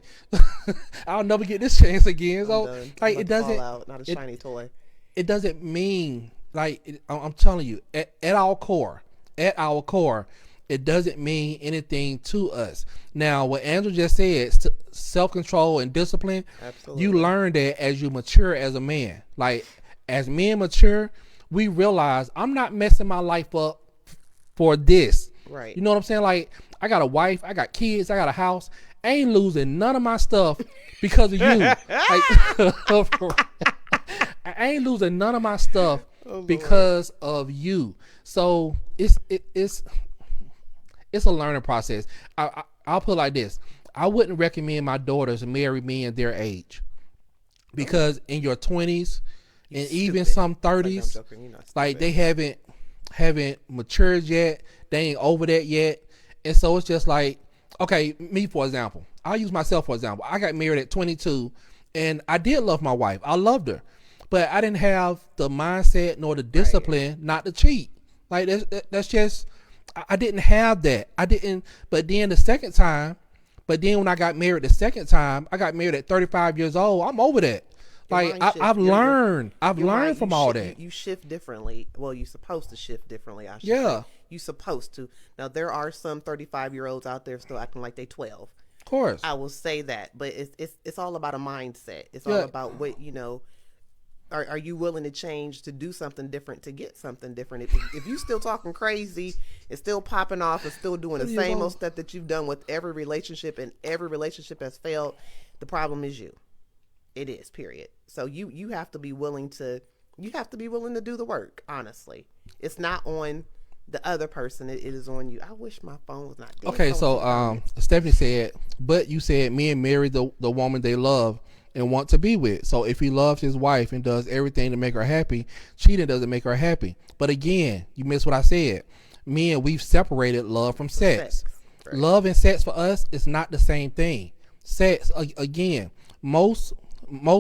I'll never get this chance again. So, like, it doesn't. Not a shiny toy. It doesn't mean, like, I'm telling you, at our core, it doesn't mean anything to us. Now, what Andrew just said, self-control and discipline. Absolutely. You learn that as you mature as a man. Like, as men mature, we realize I'm not messing my life up for this. Right. You know what I'm saying? Like, I got a wife. I got kids. I got a house. I ain't losing none of my stuff because of you. Like, I ain't losing none of my stuff because of you. So it's a learning process. I'll put it like this. I wouldn't recommend my daughters marry men their age, because in your 20s and even some 30s, like they haven't matured yet. They ain't over that yet. And so it's just like, okay, me for example, I'll use myself for example. I got married at 22 and I did love my wife. I loved her, but I didn't have the mindset nor the discipline not to cheat. Like that's just, I didn't have that. I didn't. But then when I got married the second time, I got married at 35 years old. I'm over that. Like I've learned from all that. You shift differently. Well, you're supposed to shift differently. I should Yeah. say. You're supposed to. Now there are some 35-year-olds out there still acting like they 12. Of course. I will say that, but it's all about a mindset. It's all about what Are you willing to change to do something different to get something different? If you still talking crazy and still popping off and still doing the same old stuff that you've done with every relationship and every relationship has failed, the problem is you. It is, period. So you have to be willing to do the work. Honestly, it's not on the other person. It is on you. I wish my phone was not dead. Okay, so Stephanie said, but you said men marry the woman they love and want to be with. So if he loves his wife and does everything to make her happy, cheating doesn't make her happy. But again, you missed what I said. Men, we've separated love from sex. Right. Love and sex for us is not the same thing. Sex, again, most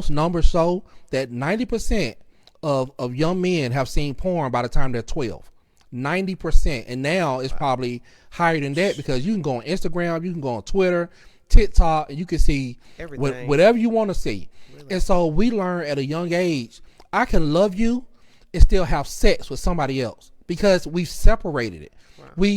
numbers show that 90% of young men have seen porn by the time they're 12. 90%. And now it's probably higher than that, because you can go on Instagram, you can go on Twitter, TikTok, and you can see whatever you want to see. Really? And so we learn at a young age, I can love you and still have sex with somebody else, because we've separated it. Wow.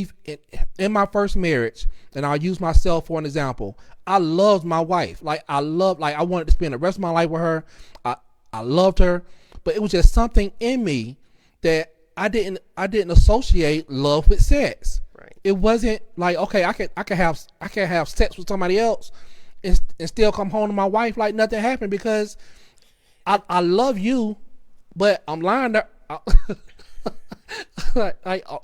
In my first marriage, and I'll use myself for an example, I loved my wife. I wanted to spend the rest of my life with her. I loved her, but it was just something in me that I didn't associate love with sex. Right. It wasn't like, okay, I can have sex with somebody else and still come home to my wife like nothing happened, because I love you, but I'm lying to,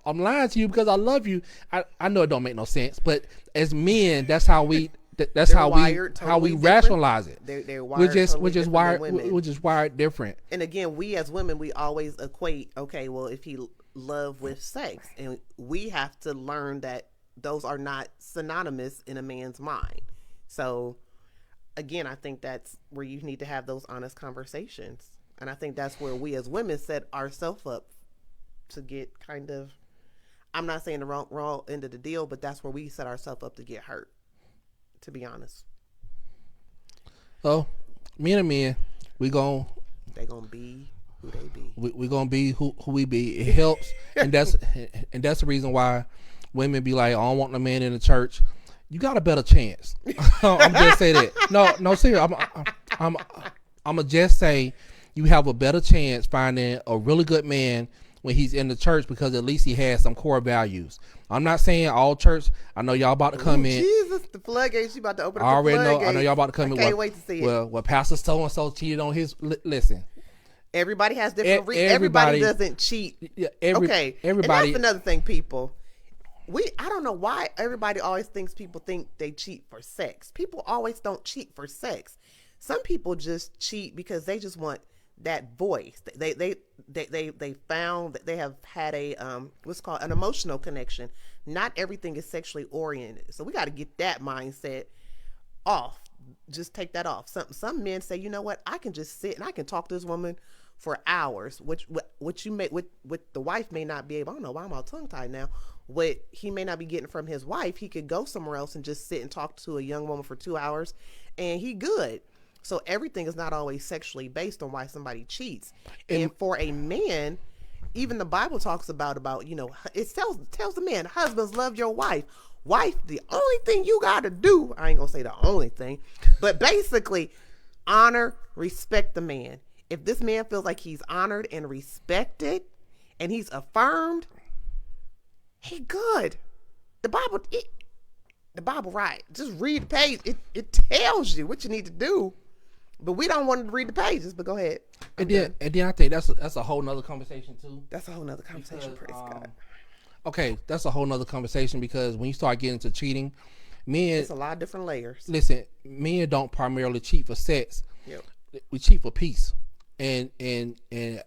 I'm lying to you because I love you. I know it don't make no sense, but as men, that's how we rationalize it. They're wired which is wired different. And again, we as women, we always equate, okay, well, if he love with sex, and we have to learn that those are not synonymous in a man's mind. So again, I think that's where you need to have those honest conversations, and I think that's where we as women set ourselves up to get kind of, I'm not saying the wrong end of the deal, but that's where we set ourselves up to get hurt, to be honest. So men and men, they gonna be who they be. We gonna be who we be. It helps, and that's the reason why women be like, I don't want no man in the church. You got a better chance. I'm just say that. No, serious. I'm gonna just say you have a better chance finding a really good man when he's in the church, because at least he has some core values. I'm not saying all church. I know y'all about to come in. Jesus, the floodgates. You about to open up I already the floodgates. I know y'all about to come in. Can't wait to see it. Well, Pastor so cheated on his. Listen. Everybody has different reasons. Everybody doesn't cheat. Yeah, everybody. And that's another thing, people. I don't know why everybody always thinks people think they cheat for sex. People always don't cheat for sex. Some people just cheat because they just want that voice. They found that they have had a what's called an emotional connection. Not everything is sexually oriented. So we got to get that mindset off. Just take that off. Some men say, you know what, I can just sit and I can talk to this woman for hours, which the wife may not be able. I don't know why I'm all tongue tied now. What he may not be getting from his wife, he could go somewhere else and just sit and talk to a young woman for 2 hours, and he good. So everything is not always sexually based on why somebody cheats. And for a man, even the Bible talks about it tells the man, husbands, love your wife. Wife, the only thing you got to do, I ain't gonna say the only thing, but basically honor, respect the man. If this man feels like he's honored and respected and he's affirmed, he good. The Bible, the Bible right. Just read the page. It tells you what you need to do. But we don't want to read the pages. But go ahead. And then I think that's a whole nother conversation too. That's a whole nother conversation. Praise God. Okay, that's a whole nother conversation because when you start getting into cheating, men, it's a lot of different layers. Listen, men don't primarily cheat for sex. Yep. We cheat for peace. And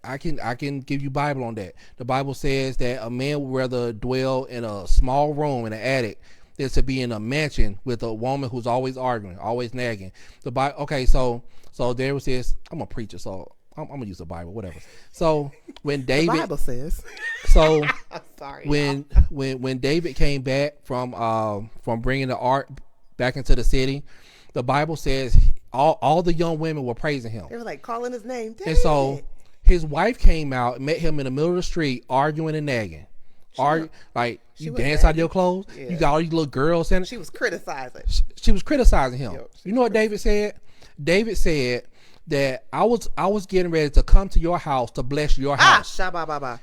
I can give you Bible on that. The Bible says that a man would rather dwell in a small room in an attic than to be in a mansion with a woman who's always arguing, always nagging. The Bible. Okay, so there was this. I'm a preacher, so I'm gonna use the Bible, whatever. So when David, the Bible says. So sorry. When David came back from bringing the ark back into the city, the Bible says all the young women were praising him. They were like calling his name. David. And so his wife came out and met him in the middle of the street arguing and nagging. Like you dance out of your clothes. Yeah. You got all these little girls in it. She was criticizing. She was criticizing him. Yep, you know what David said? David said that I was getting ready to come to your house to bless your house. Shabba-ba-ba.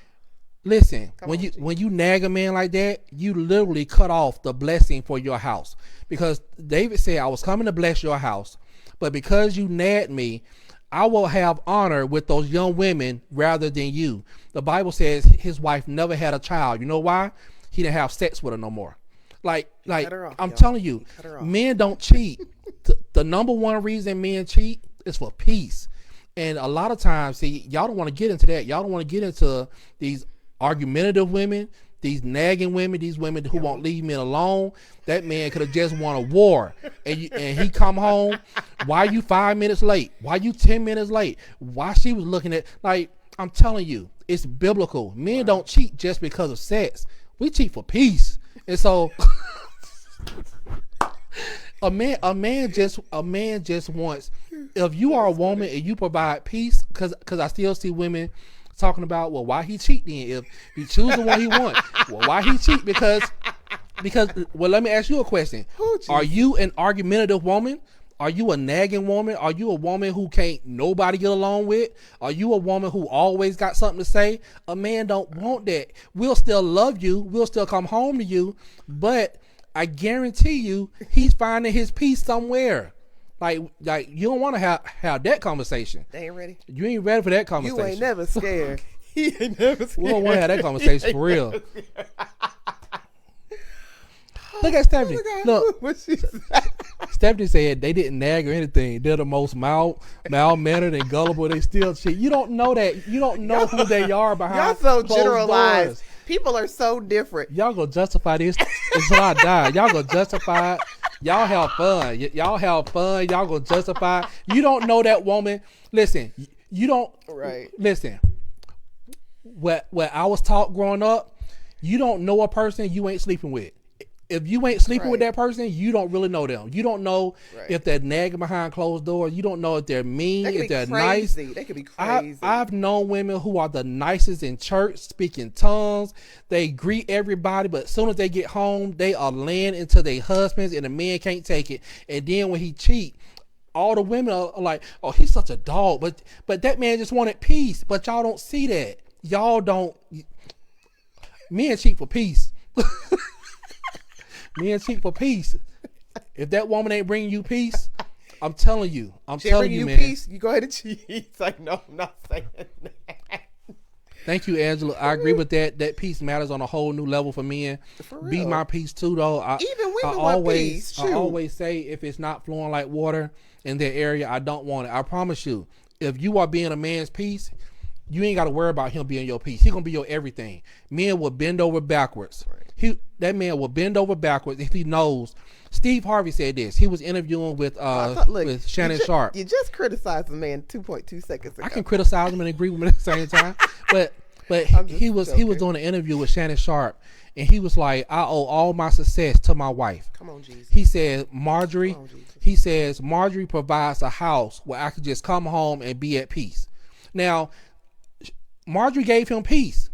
Listen, when you nag a man like that, you literally cut off the blessing for your house. Because David said, I was coming to bless your house, but because you nagged me, I will have honor with those young women rather than you. The Bible says his wife never had a child. You know why? He didn't have sex with her no more. Like I'm telling you, men don't cheat. The number one reason men cheat is for peace. And a lot of times, see, y'all don't want to get into that. Y'all don't want to get into these argumentative women, these nagging women, these women who won't leave men alone. That man could have just won a war. And he come home. Why you 5 minutes late? Why you 10 minutes late? Why she was looking at, like, I'm telling you, it's biblical. Men don't cheat just because of sex. We cheat for peace. And so a man just wants, if you are a woman and you provide peace, because I still see women talking about, well, why he cheat then? If he choose the one he wants, well, why he cheat? Because well, let me ask you a question. Are you an argumentative woman? Are you a nagging woman? Are you a woman who can't nobody get along with? Are you a woman who always got something to say? A man don't want that. We'll still love you. We'll still come home to you. But I guarantee you, he's finding his peace somewhere. Like you don't want to have that conversation. They ain't ready. You ain't ready for that conversation. You ain't never scared. He ain't never scared. We don't want to have that conversation for real. Look at Stephanie. Look, what she said. Stephanie said they didn't nag or anything. They're the most mild-mannered and gullible. They still cheat. You don't know that. You don't know who they are behind. Y'all so closed generalized. Doors. People are so different. Y'all gonna justify this until I die. Y'all gonna justify it. Y'all have fun. Y'all have fun. Y'all gonna justify. You don't know that woman. Listen, you don't. Right. Listen. What I was taught growing up, you don't know a person you ain't sleeping with. If you ain't sleeping with that person, you don't really know them. You don't know if they're nagging behind closed doors. You don't know if they're mean, if they're nice. They could be crazy. I've known women who are the nicest in church, speaking tongues. They greet everybody, but as soon as they get home, they are laying into their husbands, and the man can't take it. And then when he cheat, all the women are like, "Oh, he's such a dog." But that man just wanted peace. But y'all don't see that. Y'all don't. Men cheat for peace. Men cheat for peace. If that woman ain't bringing you peace, I'm telling you, man. Peace, you go ahead and cheat. It's like, no, I'm not saying that. Thank you, Angela. I agree with that. That peace matters on a whole new level for men. For real. Be my peace too, though. Even women want peace. Shoot. I always say, if it's not flowing like water in their area, I don't want it. I promise you, if you are being a man's peace, you ain't got to worry about him being your peace. He gonna be your everything. Men will bend over backwards. Right. That man will bend over backwards if he knows. Steve Harvey said this. He was interviewing with Shannon Sharp. You just criticized the man 2.2 seconds ago. I can criticize him and agree with him at the same time. But he was doing an interview with Shannon Sharp, and he was like, I owe all my success to my wife. Come on, Jesus. He said, Marjorie. He says Marjorie provides a house where I could just come home and be at peace. Now, Marjorie gave him peace.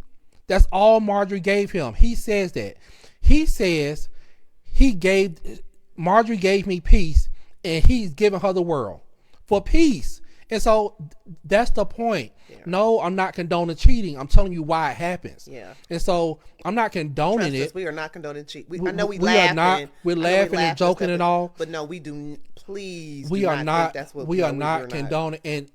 That's all Marjorie gave him. He says that. He says Marjorie gave me peace, and he's giving her the world for peace. And so that's the point. Yeah. No, I'm not condoning cheating. I'm telling you why it happens. Yeah. And so I'm not condoning Trust it. us, we are not condoning cheating. I know we are laugh. not. We're laughing and joking and all. But no, we do. Please, we do are not. Think that's what we no, are not condoning.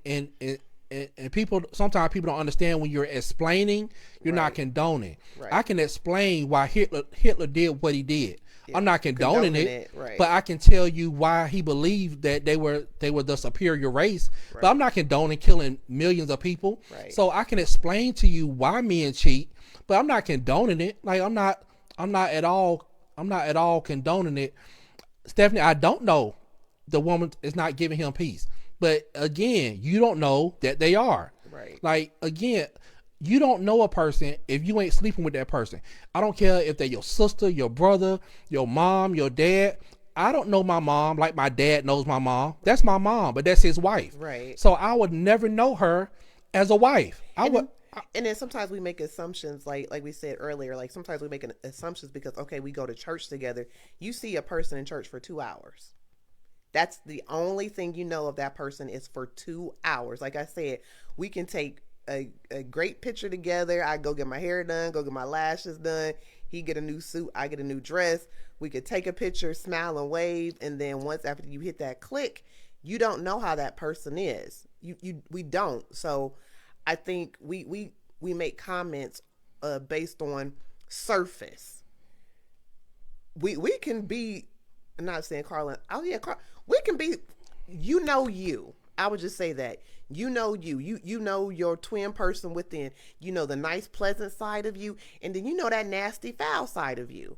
And people sometimes people don't understand when you're explaining, you're not condoning. Right. I can explain why Hitler did what he did. Yeah. I'm not condoning it, right. but I can tell you why he believed that they were the superior race. Right. But I'm not condoning killing millions of people. Right. So I can explain to you why men cheat, but I'm not condoning it. Like I'm not at all condoning it. Stephanie, I don't know the woman is not giving him peace. But again, you don't know that they are. Right. Like, again, you don't know a person if you ain't sleeping with that person. I don't care if they're your sister, your brother, your mom, your dad. I don't know my mom like my dad knows my mom. That's my mom, but that's his wife. Right. So I would never know her as a wife. And then sometimes we make assumptions, like we said earlier, like sometimes we make assumptions because, okay, we go to church together. You see a person in church for 2 hours. That's the only thing you know of that person is for 2 hours. Like I said, we can take a great picture together. I go get my hair done, go get my lashes done. He get a new suit, I get a new dress. We could take a picture, smile and wave. And then once after you hit that click, you don't know how that person is. We don't. So I think we make comments based on surface. We can be, I'm not saying Carlin. Oh yeah, we can be. You know you. I would just say that. You know you. You know your twin person within. You know the nice, pleasant side of you, and then you know that nasty, foul side of you.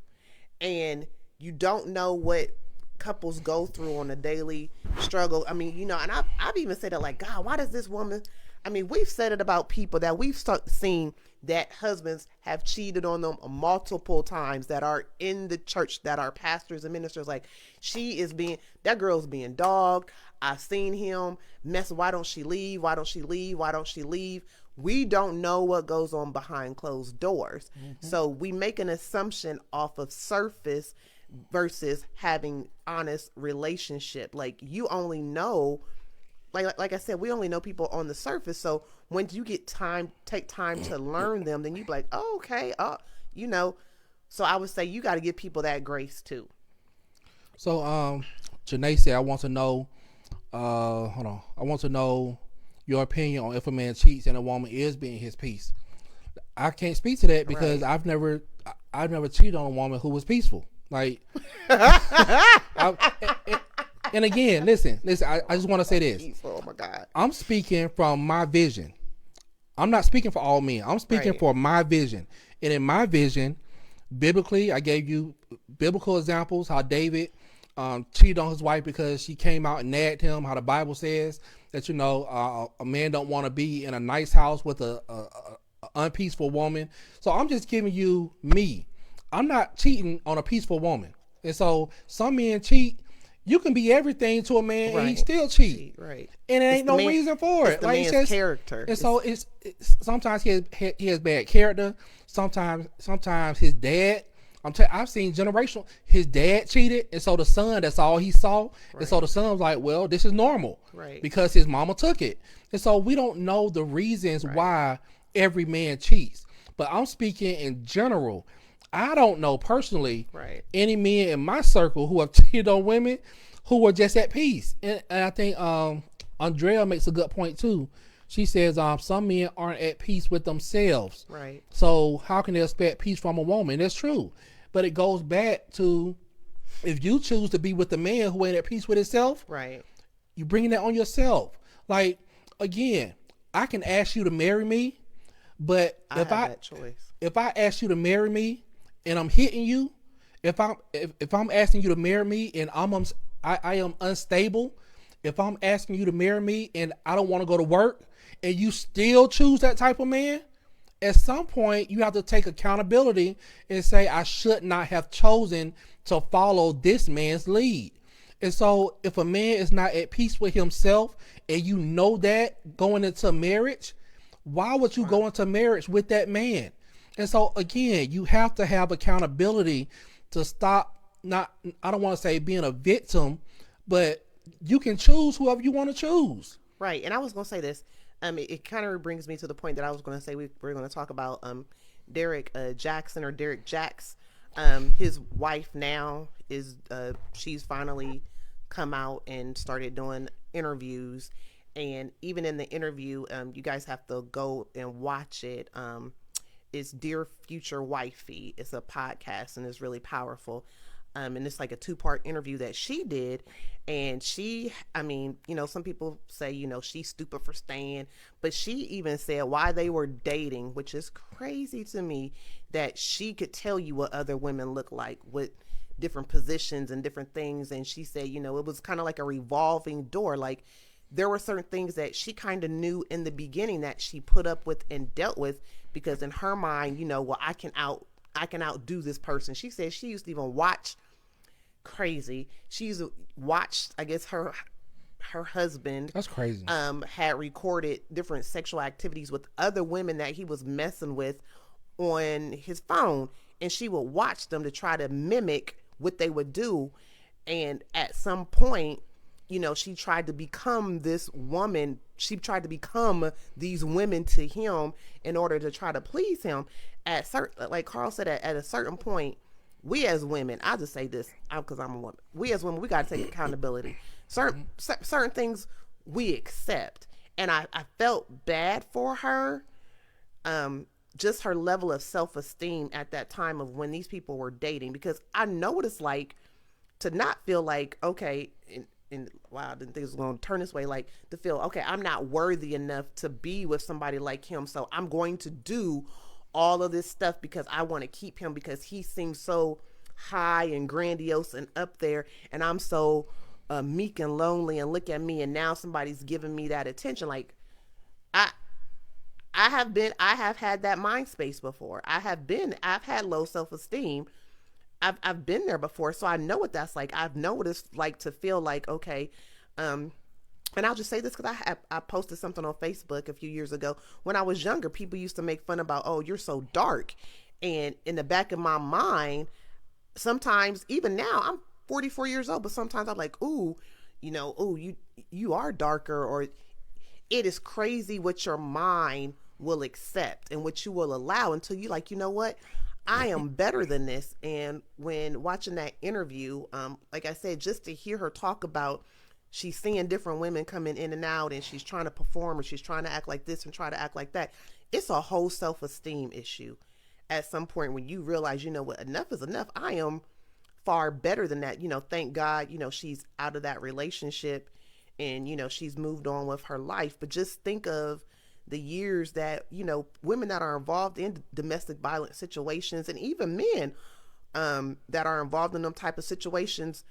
And you don't know what couples go through on a daily struggle. I mean, and I've even said it like, God, why does this woman? I mean, we've said it about people that we've seen that husbands have cheated on them multiple times that are in the church, that are pastors and ministers. Like, that girl's being dogged. I've seen him mess. Why don't she leave? Why don't she leave? Why don't she leave? We don't know what goes on behind closed doors. Mm-hmm. So we make an assumption off of surface versus having honest relationship. Like, you only know, like I said, we only know people on the surface. So when you take time to learn them, then you be like, oh, okay. So I would say you got to give people that grace too. So, Janae said, I want to know, I want to know your opinion on if a man cheats and a woman is being his peace. I can't speak to that because I've never cheated on a woman who was peaceful. Like, and again, listen. I just want to say this. Oh my God. I'm speaking from my vision. I'm not speaking for all men. I'm speaking for my vision. And in my vision, biblically, I gave you biblical examples how David cheated on his wife because she came out and nagged him. How the Bible says that a man don't want to be in a nice house with a unpeaceful woman. So I'm just giving you me. I'm not cheating on a peaceful woman. And so some men cheat. You can be everything to a man and he still cheat. Right. And there ain't no reason for it. Like, it's the man's character. And so it's sometimes he has bad character. Sometimes his dad, I've seen generational, his dad cheated, and so the son, that's all he saw. Right. And so the son was like, well, this is normal. Right. Because his mama took it. And so we don't know the reasons why every man cheats. But I'm speaking in general. I don't know personally any men in my circle who have cheated on women who were just at peace. And I think Andrea makes a good point too. She says some men aren't at peace with themselves. Right. So how can they expect peace from a woman? That's true. But it goes back to, if you choose to be with a man who ain't at peace with himself, you bringing that on yourself. Like, again, I can ask you to marry me, but if I ask you to marry me, and I'm hitting you, if I'm asking you to marry me and I am unstable, if I'm asking you to marry me and I don't want to go to work and you still choose that type of man, at some point you have to take accountability and say, I should not have chosen to follow this man's lead. And so if a man is not at peace with himself and you know that going into marriage, why would you go into marriage with that man? And so again, you have to have accountability to stop I don't want to say being a victim, but you can choose whoever you want to choose. Right. And I was going to say this. It kind of brings me to the point that I was going to say we're going to talk about Derek Jackson or Derek Jacks. His wife now is she's finally come out and started doing interviews. And even in the interview, you guys have to go and watch it. It's Dear Future Wifey. It's a podcast and it's really powerful. And it's like a two-part interview that she did. And she, I mean, some people say, she's stupid for staying, but she even said why they were dating, which is crazy to me, that she could tell you what other women look like with different positions and different things. And she said, it was kind of like a revolving door. Like there were certain things that she kind of knew in the beginning that she put up with and dealt with because in her mind, well, I can outdo this person. She said she used to even watch crazy. She's watched, I guess her husband. That's crazy. Had recorded different sexual activities with other women that he was messing with on his phone, and she would watch them to try to mimic what they would do. And at some point, she tried to become this woman. She tried to become these women to him in order to try to please him. Like Carl said, at a certain point, we as women, I'll just say this because I'm a woman. We as women, we got to take accountability. Certain things we accept, and I felt bad for her. Just her level of self-esteem at that time of when these people were dating, because I know what it's like to not feel like, okay, and wow, I didn't think it was going to turn this way, like to feel, okay, I'm not worthy enough to be with somebody like him, so I'm going to do all of this stuff because I want to keep him because he seems so high and grandiose and up there, and I'm so meek and lonely, and look at me, and now somebody's giving me that attention. Like I have had that mind space before. I've had low self-esteem. I've been there before, so I know what that's like. I know what it's like to feel like, okay, and I'll just say this because I posted something on Facebook a few years ago. When I was younger, people used to make fun about, oh, you're so dark. And in the back of my mind, sometimes, even now, I'm 44 years old, but sometimes I'm like, ooh, you are darker, or it is crazy what your mind will accept and what you will allow until you like, what? I am better than this. And when watching that interview, like I said, just to hear her talk about she's seeing different women coming in and out and she's trying to perform or she's trying to act like this and try to act like that. It's a whole self-esteem issue at some point when you realize, what, enough is enough. I am far better than that. Thank God, she's out of that relationship and, she's moved on with her life. But just think of the years that, women that are involved in domestic violence situations and even men that are involved in them type of situations,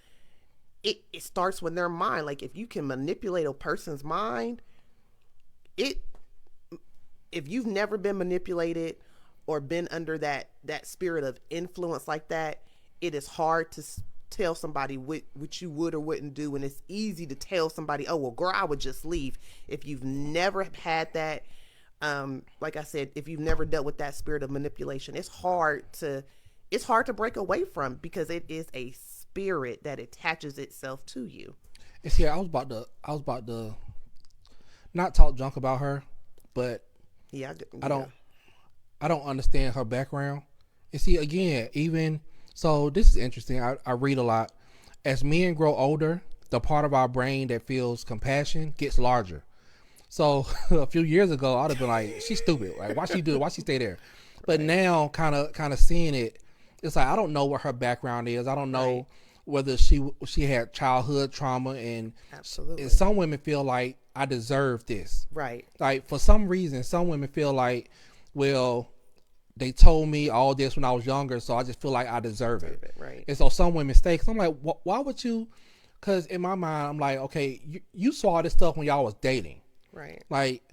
it starts with their mind. Like if you can manipulate a person's mind, if you've never been manipulated or been under that spirit of influence like that, it is hard to tell somebody what you would or wouldn't do. And it's easy to tell somebody, oh, well, girl, I would just leave. If you've never had that, like I said, if you've never dealt with that spirit of manipulation, it's hard to break away from because it is a spirit that attaches itself to you. And see, I was about to not talk junk about her, but yeah. I don't understand her background. And see, again, even so, this is interesting. I read a lot. As men grow older, the part of our brain that feels compassion gets larger. So a few years ago, I'd have been like, she's stupid. Like, why she do it? Why she stay there? But now, kind of seeing it, it's like I don't know what her background is. I don't know whether she had childhood trauma, and absolutely. And some women feel like I deserve this. Right. Like for some reason, some women feel like, well, they told me all this when I was younger, so I just feel like I deserve it. Right. And so some women stay. Cause I'm like, why would you? Because in my mind, I'm like, okay, you saw this stuff when y'all was dating. Right. Like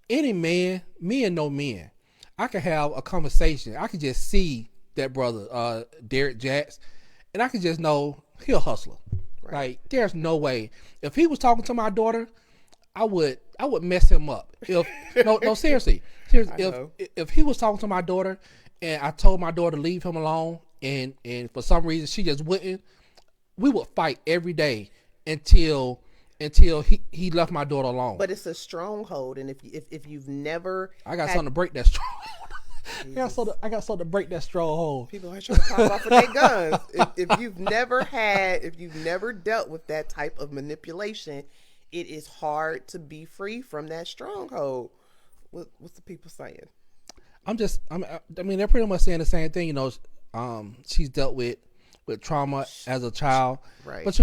any man, me and no men, I could have a conversation. I could just see that brother, Derek Jacks, and I could just know he a hustler. Right. Like there's no way. If he was talking to my daughter, I would mess him up. If no seriously. If he was talking to my daughter and I told my daughter to leave him alone and for some reason she just wouldn't, we would fight every day until until he left my daughter alone. But it's a stronghold, and if you've never, I got something to break that stronghold. I got something to break that stronghold. People are trying to pop off of their guns. If you've never dealt with that type of manipulation, it is hard to be free from that stronghold. What's the people saying? I mean, they're pretty much saying the same thing. She's dealt with trauma as a child, right? But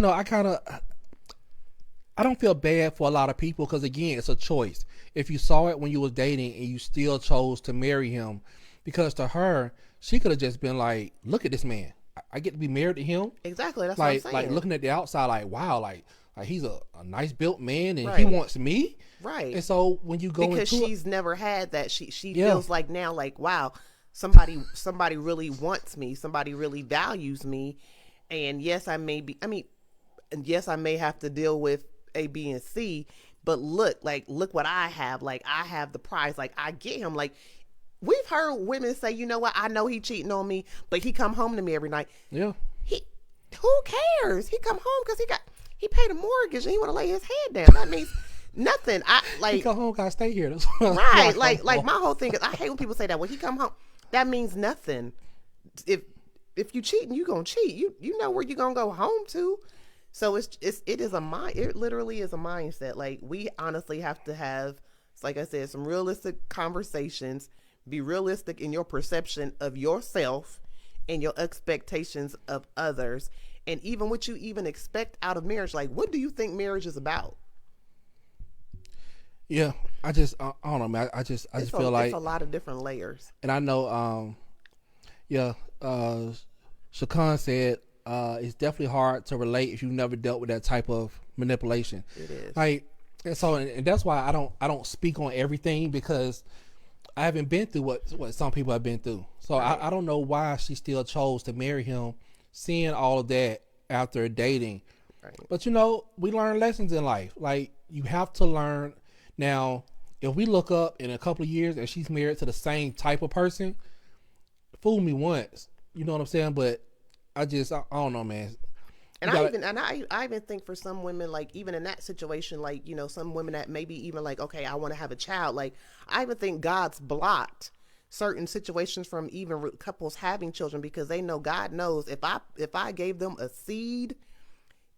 I don't feel bad for a lot of people because, again, it's a choice. If you saw it when you was dating and you still chose to marry him, because to her, she could have just been like, look at this man. I get to be married to him. Exactly. That's what I'm saying. Like looking at the outside, like, wow, like he's a nice built man and right. he wants me. Right. And so when you go because into she's never had that, she feels like now, like, wow, somebody really wants me. Somebody really values me. And yes, I may have to deal with A, B, and C, but look what I have. Like, I have the prize. Like, I get him. Like, we've heard women say, you know what, I know he cheating on me, but he come home to me every night. Yeah. Who cares? He come home because he paid a mortgage and he want to lay his head down. That means nothing. He come home, gotta stay here. Right. Like my whole thing is, I hate when people say that. When he come home, that means nothing. If you cheating, you gonna cheat. You know where you gonna go home to. So it literally is a mindset. Like, we honestly have to have, like I said, some realistic conversations. Be realistic in your perception of yourself and your expectations of others, and even what you even expect out of marriage. Like, what do you think marriage is about? Yeah, I don't know, man. I just feel like it's a lot of different layers. And I know, Shakan said, it's definitely hard to relate if you've never dealt with that type of manipulation. It is. Like, and that's why I don't speak on everything, because I haven't been through what some people have been through. So right. I don't know why she still chose to marry him, seeing all of that after dating. Right. But we learn lessons in life. Like, you have to learn. Now, if we look up in a couple of years and she's married to the same type of person, fool me once. You know what I'm saying? But I don't know, man. And I even think for some women, like, even in that situation, like, some women that maybe even like, okay, I want to have a child. Like, I even think God's blocked certain situations from even couples having children, because they know, God knows, if I gave them a seed,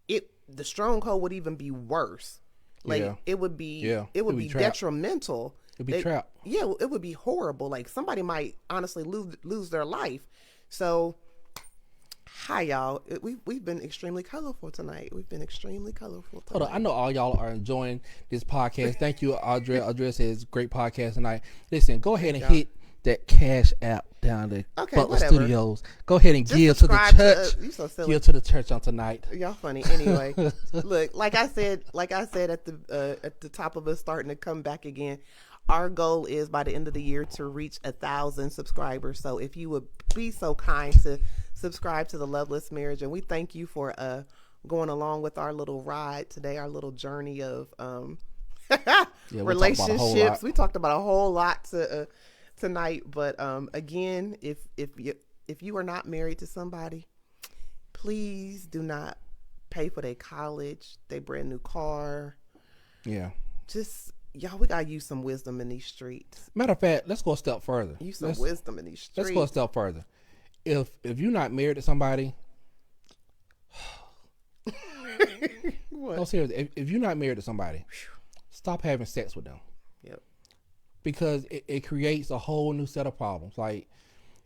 the stronghold would even be worse. Like, it would be detrimental. It'd be trapped. Yeah, it would be horrible. Like, somebody might honestly lose their life. So, hi y'all. We've been extremely colorful tonight. Hold on, I know all y'all are enjoying this podcast. Thank you, Audrey. Audrey says great podcast tonight. Listen, go ahead and hit that Cash App down there. Butler Studios. Go ahead and give to the church. Give to the church on tonight. Y'all funny. Anyway, look, like I said at the top of us starting to come back again, our goal is by the end of the year to reach 1,000 subscribers. So if you would be so kind to subscribe to the Loveless Marriage, and we thank you for going along with our little ride today, our little journey of relationships. We talked about a whole lot tonight, but again, if you are not married to somebody, please do not pay for their college, their brand new car. Yeah, just y'all, we gotta use some wisdom in these streets. Matter of fact, let's go a step further. Use some wisdom in these streets. Let's go a step further. If you're not married to somebody, what? No, seriously, if you're not married to somebody, stop having sex with them. Yep. Because it creates a whole new set of problems. Like,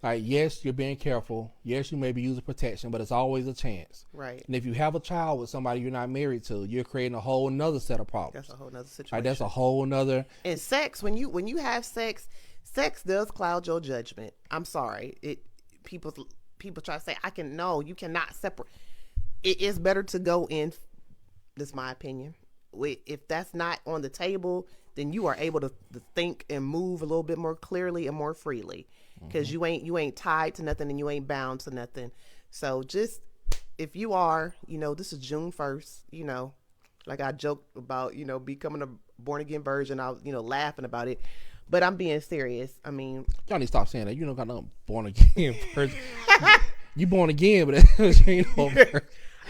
yes, you're being careful. Yes, you may be using protection, but it's always a chance. Right. And if you have a child with somebody you're not married to, you're creating a whole nother set of problems. That's a whole nother situation. Like, that's a whole nother. And sex, when you have sex does cloud your judgment. I'm sorry. People try to say, you cannot separate. It is better to go in. This is my opinion. If that's not on the table, then you are able to think and move a little bit more clearly and more freely, because you ain't tied to nothing and you ain't bound to nothing. So just, if you are, this is June 1st, like I joked about, becoming a born again virgin. I was, laughing about it, but I'm being serious. I mean, y'all need to stop saying that. You don't got no born again virgin. You born again, but you ain't no virgin.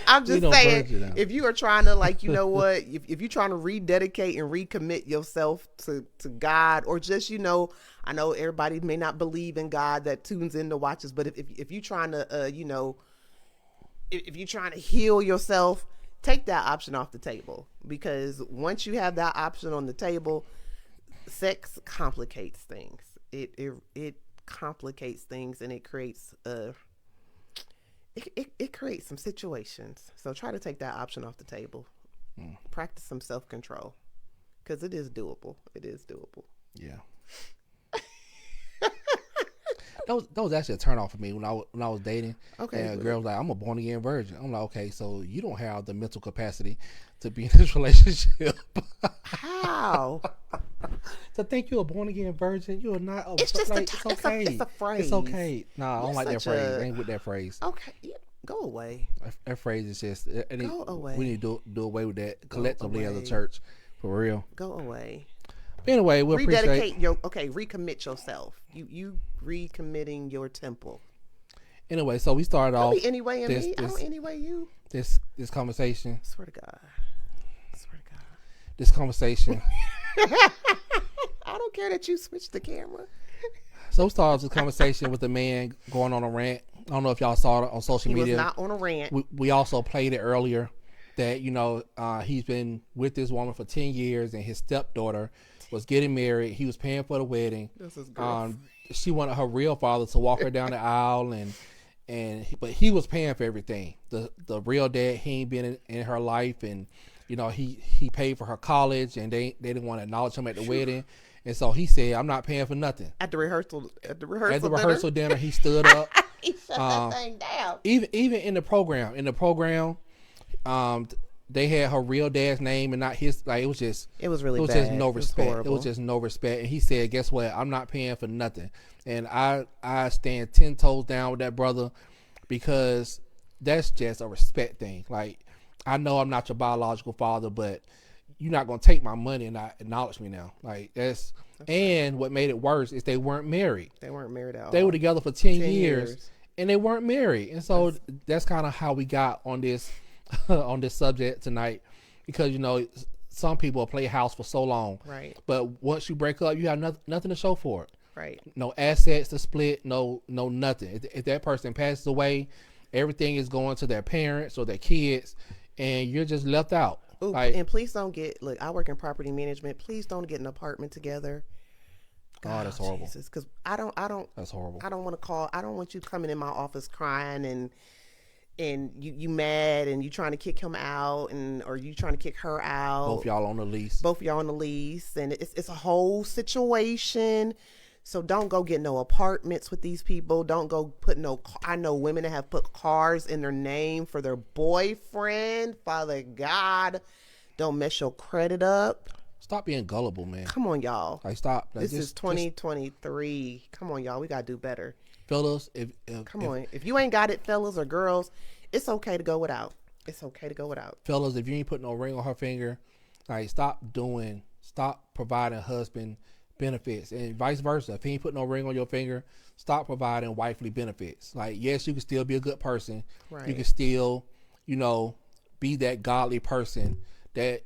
I'm We just don't saying, virgin now. if you are trying to, like, you know what, if you're trying to rededicate and recommit yourself to God, or just, I know everybody may not believe in God that tunes in to watch us, but if you're trying to, if you're trying to heal yourself, take that option off the table, because once you have that option on the table, sex complicates things. It complicates things, and it creates it creates some situations. So try to take that option off the table. Practice some self-control, because it is doable. It is doable. Yeah. That was actually a turn off for me when I was dating. Okay. And a girl was like, I'm a born again virgin. I'm like, okay, so you don't have the mental capacity to be in this relationship. How? To think you're a born again virgin, you're not. It's just it's okay. it's a phrase. It's okay. Nah, I don't like that such phrase. I ain't with that phrase. Okay, yeah, go away. That phrase is just. Go away. We need to do away with that collectively as a away. church, for real. Go away. But anyway, we'll appreciate. Recommit yourself. You recommitting your temple. Anyway, so we started off. Anyway, me. I don't anyway you. This conversation. Swear to God. This conversation. I don't care that you switched the camera. So we started this conversation with the man going on a rant. I don't know if y'all saw it on social media. He was not on a rant. We also played it earlier that, he's been with this woman for 10 years and his stepdaughter was getting married. He was paying for the wedding. This is gross. She wanted her real father to walk her down the aisle but he was paying for everything. The real dad, he ain't been in her life, and he paid for her college, and they didn't want to acknowledge him at the wedding. And so he said, I'm not paying for nothing. At the rehearsal dinner, he stood up. He shut that thing down. Even in the program, they had her real dad's name and not his. Like, it was just bad. Just no respect. It was just no respect. And he said, guess what? I'm not paying for nothing. And I stand 10 toes down with that brother, because that's just a respect thing. Like, I know I'm not your biological father, but you're not going to take my money and not acknowledge me now. Like, that's and what made it worse is they weren't married. They weren't married at all. They were together for 10 years and they weren't married. And so that's kind of how we got on this on this subject tonight, because some people play house for so long, right? But once you break up, you have nothing to show for it, right? No assets to split, no nothing. If that person passes away, everything is going to their parents or their kids, and you're just left out. Ooh, like, and please don't look, I work in property management. Please don't get an apartment together. God, that's horrible. Because I don't. That's horrible. I don't want you coming in my office crying and you mad and you trying to kick him out, or you trying to kick her out. Both y'all on the lease. And it's a whole situation. So don't go get no apartments with these people. Don't go put I know women that have put cars in their name for their boyfriend. Father God, don't mess your credit up. Stop being gullible, man. Come on, y'all. Like, stop. Like, this is 2023. Come on, y'all. We got to do better. Fellas, if you ain't got it, fellas or girls, it's okay to go without. Fellas, if you ain't putting no ring on her finger, like, stop providing husband benefits, and vice versa. If he ain't putting no ring on your finger, stop providing wifely benefits. Like, yes, you can still be a good person. Right. You can still, be that godly person that.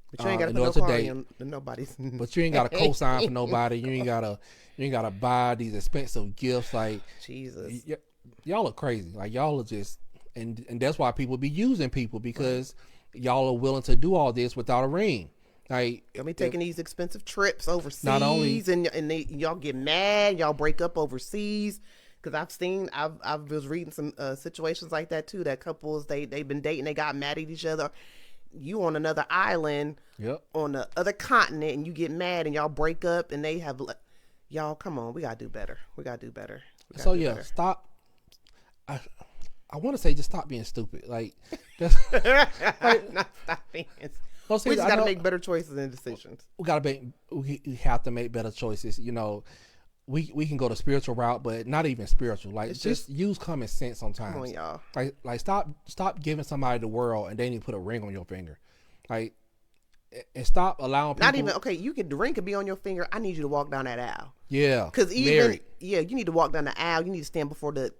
But you ain't got to put no car in nobody's. But you ain't got to co-sign for nobody. You ain't gotta buy these expensive gifts. Like, Jesus, y'all are crazy. Like, y'all are just, and that's why people be using people, because y'all are willing to do all this without a ring. Like, y'all be taking these expensive trips overseas, not only, and y'all get mad, y'all break up overseas. Because I was reading some situations like that too. That couples they've been dating, they got mad at each other. You on another island, on the other continent, and you get mad and y'all break up, and they have, y'all, come on, we gotta do better. Stop. I want to say just stop being stupid. Like, just, not stop being. We just gotta make better choices and decisions. We have to make better choices. We can go the spiritual route, but not even spiritual. Like, just use common sense sometimes. Come on, y'all. Like stop giving somebody the world and they need to put a ring on your finger. Like, and stop allowing people. Not even, okay, the ring could be on your finger. I need you to walk down that aisle. Yeah. Because even, you need to walk down the aisle. You need to stand before the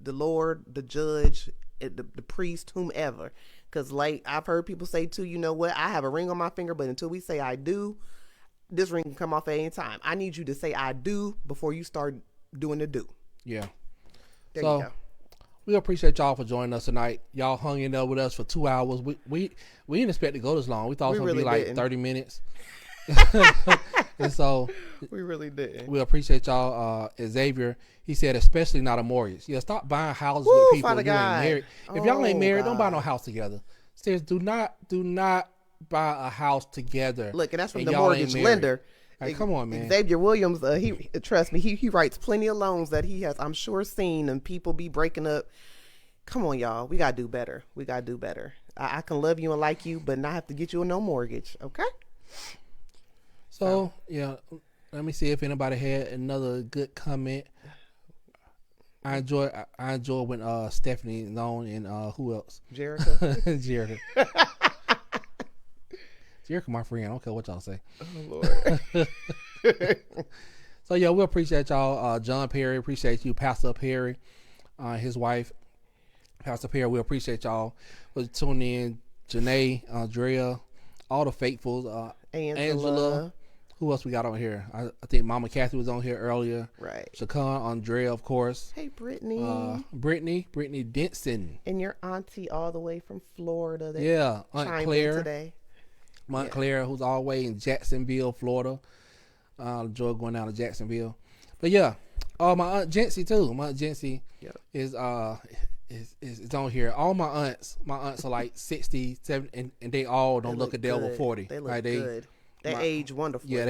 Lord, the judge, the priest, whomever. Because like I've heard people say too, you know what? I have a ring on my finger, but until we say I do, this ring can come off at any time. I need you to say I do before you start doing the do. Yeah. There you go. We appreciate y'all for joining us tonight. Y'all hung in there with us for 2 hours. We didn't expect to go this long. We thought it was going to be like 30 minutes. And so we really didn't. We appreciate y'all. Xavier, he said, especially not a mortgage. Yeah, stop buying houses with people Father you ain't God. married. If y'all ain't married, God. don't buy no house together. Seriously, do not buy a house together. Look, and that's from the mortgage lender. Like, come on, man. Xavier Williams, he trust me, he writes plenty of loans that he has, I'm sure, seen, and people be breaking up. Come on, y'all. We gotta do better. We gotta do better. I can love you and like you, but not have to get you a no mortgage. Okay. So yeah, let me see if anybody had another good comment. I enjoy when Stephanie is on, and who else? Jerica. Jerica. Jerica, my friend. I don't care what y'all say. Oh Lord. So yeah, we appreciate y'all. John Perry, appreciate you, Pastor Perry, his wife, Pastor Perry. We appreciate y'all for tuning in. Janae, Andrea, all the faithfuls. Angela. Who else we got on here? I think Mama Kathy was on here earlier. Right. Shakan, Andrea, of course. Hey, Brittany. Brittany Denson. And your auntie all the way from Florida. Yeah, Aunt Claire. Today. Aunt Claire, who's all the way in Jacksonville, Florida. Enjoy going down to Jacksonville. But yeah, my Aunt Jency too. My Aunt Jency is on here. All my aunts are like 60, 70, and they all don't look a day over 40. They look good. They age wonderfully. Yeah,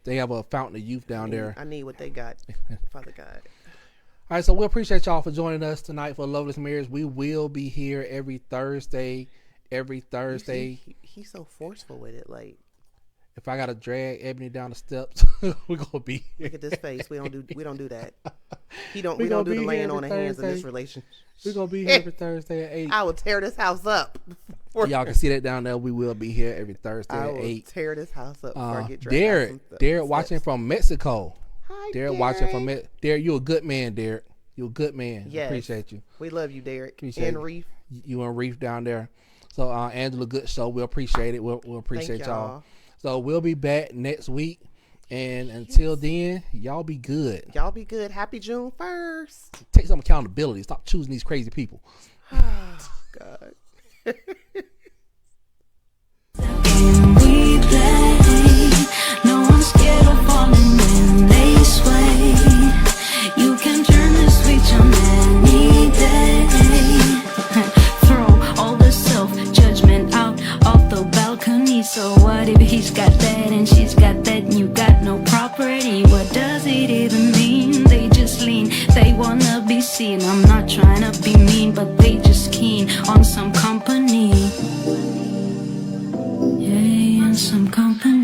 they have a fountain of youth down there. I need what they got, Father God. All right, so we appreciate y'all for joining us tonight for Loveless Marriage. We will be here every Thursday. He's so forceful with it. Like, if I gotta drag Ebony down the steps, we're gonna be here. Look at this face. We don't do that. We don't do the laying on the hands in this relationship. We're gonna be here every Thursday at 8. I will tear this house up. Y'all can see that down there. We will be here every Thursday at 8. I will tear this house up before I get dragged. Derek watching from Mexico. Hi, Derek watching from Derek. You a good man, Derek. You a good man. Yes. Appreciate you. We love you, Derek. Appreciate and Reef. You and Reef down there. So Angela, good show. We appreciate it. We'll appreciate y'all. So we'll be back next week. And until then, y'all be good. Y'all be good. Happy June 1st. Take some accountability. Stop choosing these crazy people. Oh, God. No one's scared of falling when they sway. You can turn the switch on any day. Throw all the self-judgment out of the balcony. So what if he's got that and she's got that and you got no property? What does it even mean? They just lean, they wanna be seen. I'm not trying to be mean, but they just keen on some company. Yeah, and some company.